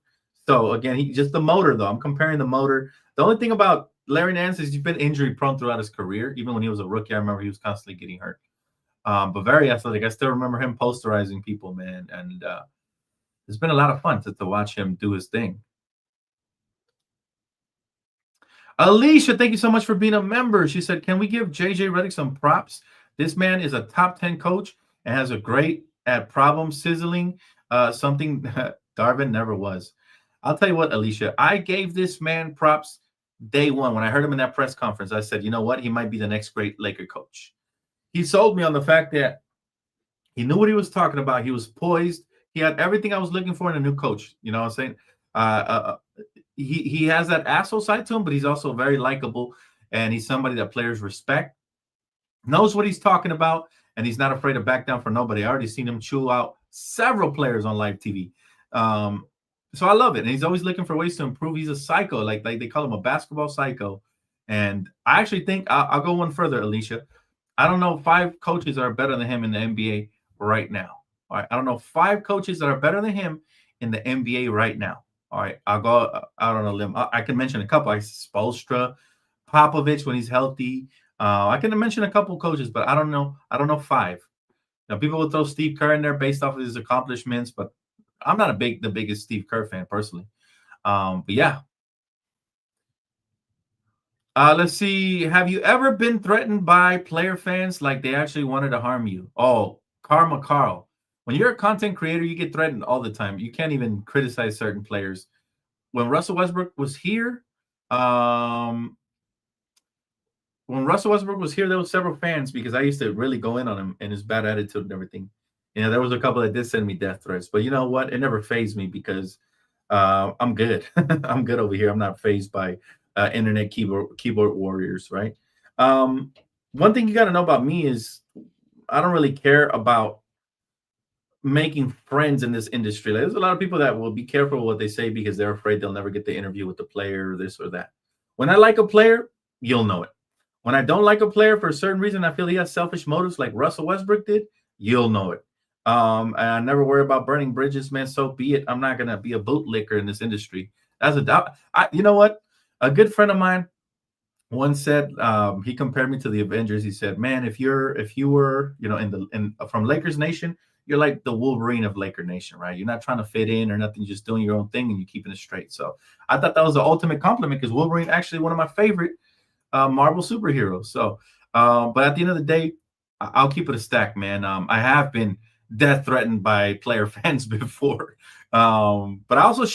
So again, he's just the motor, though. I'm comparing the motor. The only thing about Larry Nance is he's been injury prone throughout his career. Even when he was a rookie, I remember he was constantly getting hurt. But very athletic. I still remember him posterizing people, man. And it's been a lot of fun to watch him do his thing. Alicia, thank you so much for being a member. She said, can we give JJ Redick some props? This man is a top 10 coach and has a great at problem sizzling, something that Darvin never was. I'll tell you what, Alicia, I gave this man props day one. When I heard him in that press conference, I said, you know what? He might be the next great Laker coach. He sold me on the fact that he knew what he was talking about. He was poised. He had everything I was looking for in a new coach. You know what I'm saying? He has that asshole side to him, but he's also very likable, and he's somebody that players respect, knows what he's talking about, and he's not afraid to back down for nobody. I already seen him chew out several players on live TV. So I love it. And he's always looking for ways to improve. He's a psycho, like they call him a basketball psycho. And I actually think I'll go one further, Alicia. I don't know 5 coaches that are better than him in the NBA right now. All right. I don't know 5 coaches that are better than him in the NBA right now. All right. I'll go out on a limb. I can mention a couple. Spoelstra, Popovich when he's healthy. I can mention a couple coaches, but I don't know 5. Now, people will throw Steve Kerr in there based off of his accomplishments, but I'm not the biggest Steve Kerr fan personally. But yeah. Let's see. Have you ever been threatened by player fans like they actually wanted to harm you? Oh, Karma Carl. When you're a content creator, you get threatened all the time. You can't even criticize certain players. When Russell Westbrook was here, there were several fans because I used to really go in on him and his bad attitude and everything. There was a couple that did send me death threats, but you know what? It never fazed me because I'm good. I'm good over here. I'm not fazed by internet keyboard warriors, right? one thing you got to know about me is I don't really care about making friends in this industry. Like, there's a lot of people that will be careful what they say because they're afraid they'll never get the interview with the player or this or that. When I like a player, you'll know it. When I don't like a player for a certain reason, I feel he has selfish motives like Russell Westbrook did, you'll know it. And I never worry about burning bridges, man. So be it. I'm not gonna be a bootlicker in this industry. That's a doubt. You know what? A good friend of mine once said, he compared me to the Avengers. He said, "Man, if you were, from Lakers Nation, you're like the Wolverine of Laker Nation, right? You're not trying to fit in or nothing, just doing your own thing and you're keeping it straight." So I thought that was the ultimate compliment because Wolverine actually one of my favorite Marvel superheroes. So, but at the end of the day, I'll keep it a stack, man. I have been death threatened by player fans before. But I've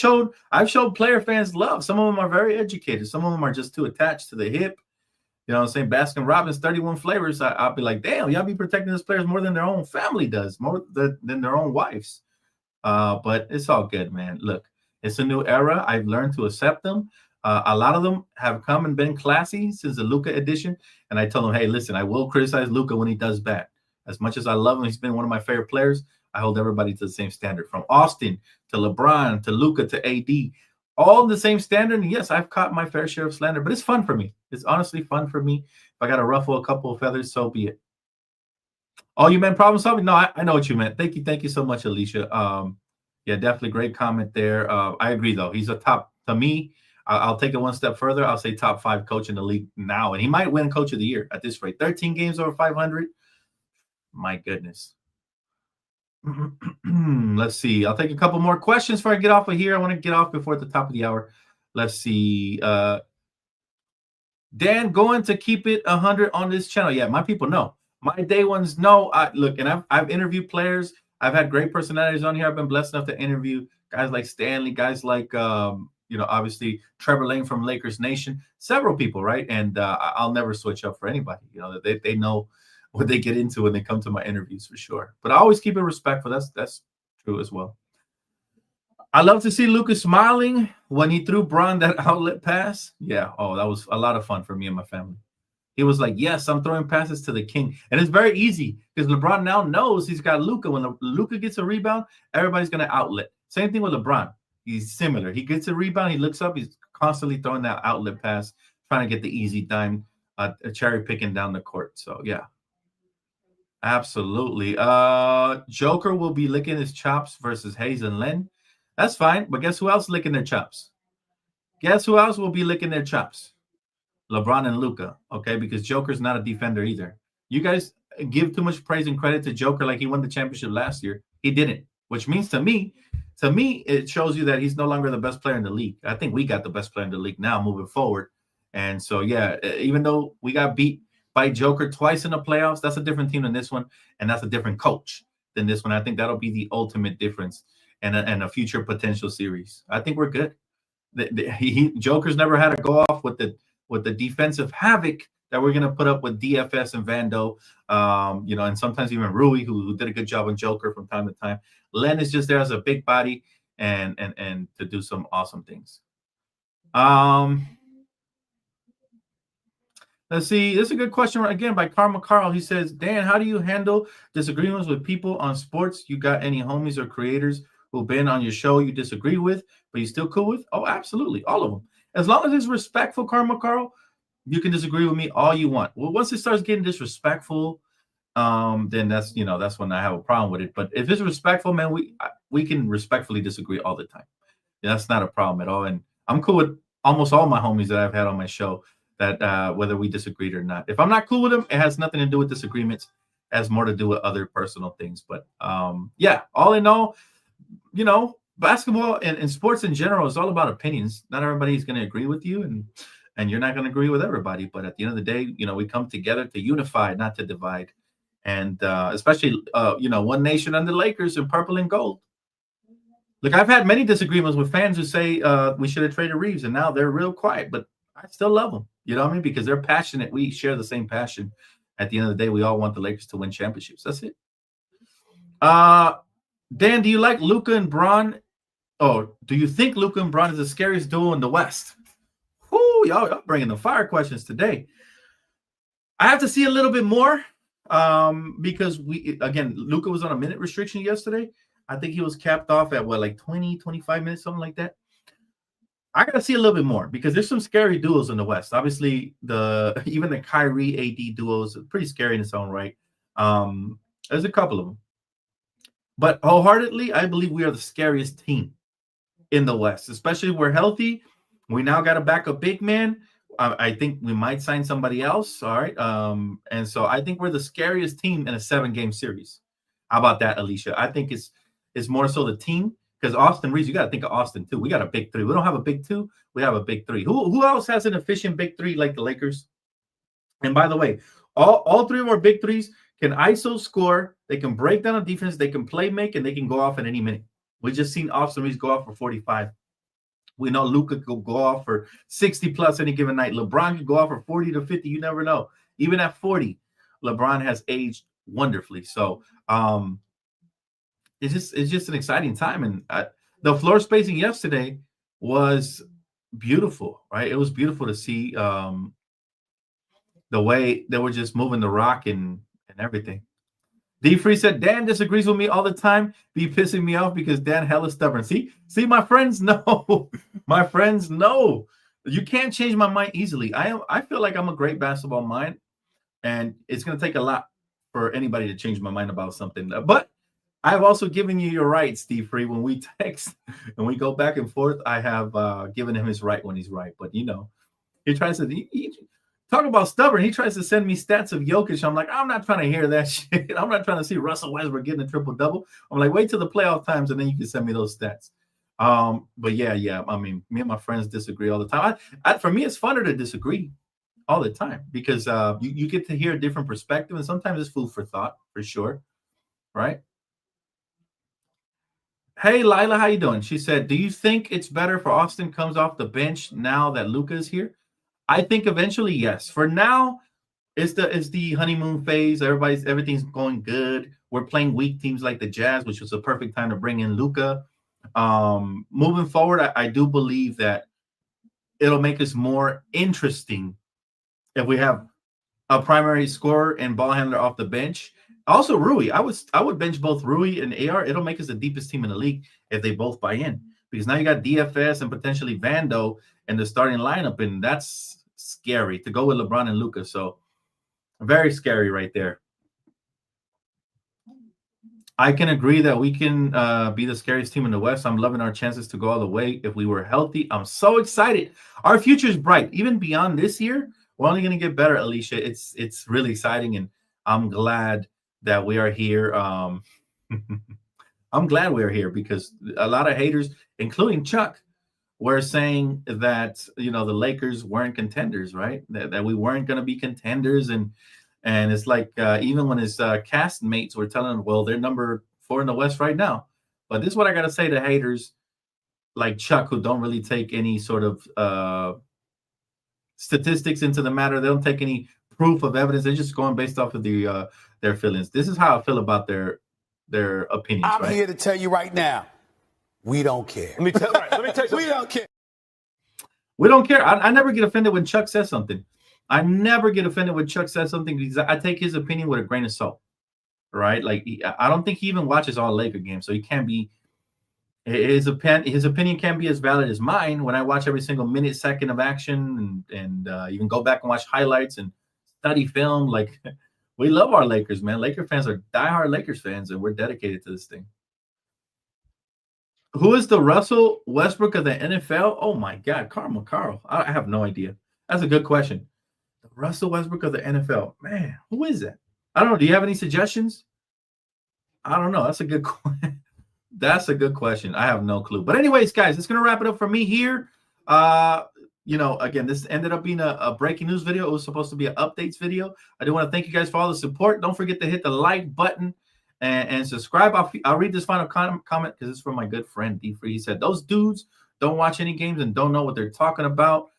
showed player fans love. Some of them are very educated. Some of them are just too attached to the hip. You know what I'm saying? Baskin Robbins, 31 flavors. I'll be like, damn, y'all be protecting these players more than their own family does, more than their own wives. But it's all good, man. Look, it's a new era. I've learned to accept them. A lot of them have come and been classy since the Luka edition. And I told them, hey, listen, I will criticize Luka when he does bad. As much as I love him, he's been one of my favorite players. I hold everybody to the same standard, from Austin to LeBron to Luka to AD, all in the same standard. And yes, I've caught my fair share of slander, but it's fun for me. It's honestly fun for me. If I got to ruffle a couple of feathers, so be it. Oh, you meant problem solving? No, I know what you meant. Thank you so much, Alicia. Yeah, definitely great comment there. I agree, though. He's a top, to me, I'll take it one step further. I'll say top 5 coach in the league now, and he might win coach of the year at this rate. 13 games over 500. My goodness. Let's see. I'll take a couple more questions before I get off of here. I want to get off before the top of the hour. Let's see. Dan, going to keep it 100 on this channel. Yeah, my people know. My day ones know. Look, and I've interviewed players. I've had great personalities on here. I've been blessed enough to interview guys like Stanley, guys like obviously Trevor Lane from Lakers Nation, several people, right? And I'll never switch up for anybody. You know, they know what they get into when they come to my interviews for sure. But I always keep it respectful. That's true as well. I love to see Lucas smiling when he threw Bron that outlet pass. Yeah. Oh, that was a lot of fun for me and my family. He was like, yes, I'm throwing passes to the king. And it's very easy because LeBron now knows he's got Luka. When Luka gets a rebound, everybody's going to outlet. Same thing with LeBron. He's similar. He gets a rebound. He looks up. He's constantly throwing that outlet pass, trying to get the easy dime, cherry picking down the court. So, yeah. Absolutely. Joker will be licking his chops versus Hayes and Len. That's fine. But guess who else licking their chops? Guess who else will be licking their chops? LeBron and Luka. Okay, because Joker's not a defender either. You guys give too much praise and credit to Joker like he won the championship last year. He didn't, which means to me, it shows you that he's no longer the best player in the league. I think we got the best player in the league now moving forward. And so, yeah, even though we got beat by Joker twice in the playoffs, that's a different team than this one, and that's a different coach than this one. I think that'll be the ultimate difference and a future potential series. I think we're good. Joker's never had to go off with the defensive havoc that we're going to put up with DFS and Vando, and sometimes even Rui, who did a good job on Joker from time to time. Len is just there as a big body and to do some awesome things. Let's see. This is a good question again by Karma Carl. He says, Dan, how do you handle disagreements with people on sports? You got any homies or creators who've been on your show you disagree with, but you still cool with? Oh, absolutely. All of them. As long as it's respectful, Karma Carl, you can disagree with me all you want. Well, once it starts getting disrespectful, then that's when I have a problem with it. But if it's respectful, man, we can respectfully disagree all the time. Yeah, that's not a problem at all. And I'm cool with almost all my homies that I've had on my show, that whether we disagreed or not. If I'm not cool with them, it has nothing to do with disagreements. It has more to do with other personal things. But yeah, all in all, basketball and sports in general is all about opinions. Not everybody's going to agree with you, and you're not going to agree with everybody. But at the end of the day, we come together to unify, not to divide. And especially, one nation under Lakers in purple and gold. Look, I've had many disagreements with fans who say we should have traded Reeves, and now they're real quiet. But I still love them. You know what I mean? Because they're passionate. We share the same passion. At the end of the day, we all want the Lakers to win championships. That's it. Dan, do you like Luka and Bron? Oh, do you think Luka and Bron is the scariest duo in the West? Whoo, y'all bringing the fire questions today. I have to see a little bit more because Luka was on a minute restriction yesterday. I think he was capped off at like 20, 25 minutes, something like that. I gotta see a little bit more because there's some scary duos in the West. Obviously, even the Kyrie AD duos are pretty scary in its own right. There's a couple of them, but wholeheartedly, I believe we are the scariest team in the West, especially if we're healthy. We now got a backup big man. I think we might sign somebody else. All right, and so I think we're the scariest team in a 7-game series. How about that, Alicia? I think it's more so the team. Because Austin Reeves, you got to think of Austin too. We got a big 3. We don't have a big 2. We have a big 3. Who else has an efficient big 3 like the Lakers? And by the way, all 3 of our big 3s can ISO score. They can break down a defense. They can play make, and they can go off at any minute. We just seen Austin Reeves go off for 45. We know Luka could go off for 60 plus any given night. LeBron could go off for 40 to 50. You never know. Even at 40, LeBron has aged wonderfully. So, it's just an exciting time, and the floor spacing yesterday was beautiful, right? It was beautiful to see the way they were just moving the rock and everything. D Free said Dan disagrees with me all the time, be pissing me off because Dan hella stubborn. See, my friends know, my friends know you can't change my mind easily. I feel like I'm a great basketball mind, and it's gonna take a lot for anybody to change my mind about something, but I've also given you your right, Steve Free. When we text and we go back and forth, I have given him his right when he's right. But, he tries to talk about stubborn. He tries to send me stats of Jokic. I'm like, I'm not trying to hear that shit. I'm not trying to see Russell Westbrook getting a triple-double. I'm like, wait till the playoff times, and then you can send me those stats. But, yeah. I mean, me and my friends disagree all the time. For me, it's funner to disagree all the time because you get to hear a different perspective, and sometimes it's food for thought, for sure, right? Hey, Lila, how you doing? She said, do you think it's better for Austin comes off the bench now that Luka is here? I think eventually, yes. For now, it's the honeymoon phase. Everything's going good. We're playing weak teams like the Jazz, which was a perfect time to bring in Luka. Moving forward, I do believe that it'll make us more interesting if we have a primary scorer and ball handler off the bench. Also, Rui. I would bench both Rui and AR. It'll make us the deepest team in the league if they both buy in. Because now you got DFS and potentially Vando in the starting lineup, and that's scary to go with LeBron and Luka. So very scary right there. I can agree that we can be the scariest team in the West. I'm loving our chances to go all the way if we were healthy. I'm so excited. Our future is bright. Even beyond this year, we're only going to get better, Alicia. It's really exciting, and I'm glad that we are here. I'm glad we're here because a lot of haters, including Chuck, were saying that the Lakers weren't contenders, right? That we weren't going to be contenders, and it's like even when his cast mates were telling him, well, they're number 4 in the West right now. But this is what I got to say to haters like Chuck, who don't really take any sort of statistics into the matter. They don't take any proof of evidence. They're just going based off of their feelings. This is how I feel about their opinions. I'm here to tell you right now, we don't care. Let me tell you. We don't care. We don't care. I never get offended when Chuck says something. I never get offended when Chuck says something because I take his opinion with a grain of salt, right? Like I don't think he even watches all Laker games, so he can't be. His opinion can't be as valid as mine when I watch every single minute, second of action, and you can go back and watch highlights and study film. Like we love our Lakers, man. Laker fans are diehard Lakers fans, and we're dedicated to this thing. Who is the Russell Westbrook of the NFL? Oh my God, Carl. I have no idea. That's a good question. The Russell Westbrook of the NFL, man. Who is that? I don't know. Do you have any suggestions? I don't know. That's a good question. That's a good question. I have no clue. But anyways, guys, it's going to wrap it up for me here. Again, this ended up being a breaking news video. It was supposed to be an updates video. I do want to thank you guys for all the support. Don't forget to hit the like button and subscribe. I'll read this final comment because it's from my good friend, D Free. He said, those dudes don't watch any games and don't know what they're talking about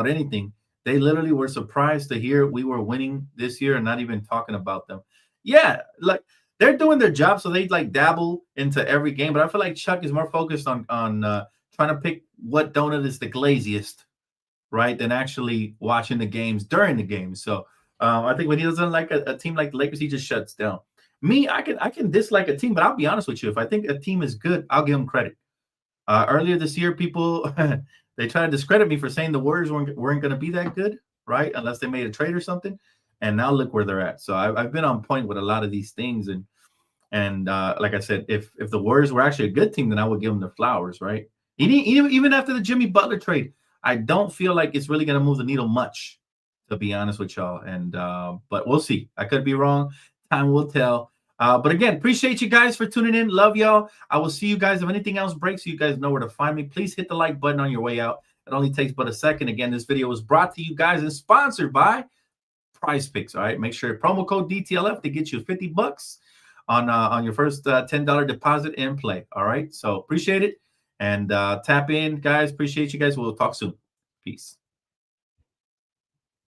anything. They literally were surprised to hear we were winning this year and not even talking about them. Yeah, like they're doing their job, so they like dabble into every game. But I feel like Chuck is more focused on trying to pick what donut is the glaziest, right, than actually watching the games during the game. So I think when he doesn't like a team like the Lakers, he just shuts down. Me, I can dislike a team, but I'll be honest with you. If I think a team is good, I'll give them credit. Earlier this year, people they tried to discredit me for saying the Warriors weren't going to be that good, right? Unless they made a trade or something. And now look where they're at. So I've been on point with a lot of these things, and like I said, if the Warriors were actually a good team, then I would give them the flowers, right? Even after the Jimmy Butler trade, I don't feel like it's really going to move the needle much, to be honest with y'all. And but we'll see. I could be wrong. Time will tell. But again, appreciate you guys for tuning in. Love y'all. I will see you guys. If anything else breaks, you guys know where to find me. Please hit the like button on your way out. It only takes but a second. Again, this video was brought to you guys and sponsored by Prize Picks. All right, make sure promo code DTLF to get you $50 on your first $10 deposit and play. All right, so appreciate it, and tap in, guys. Appreciate you guys. We'll talk soon. Peace.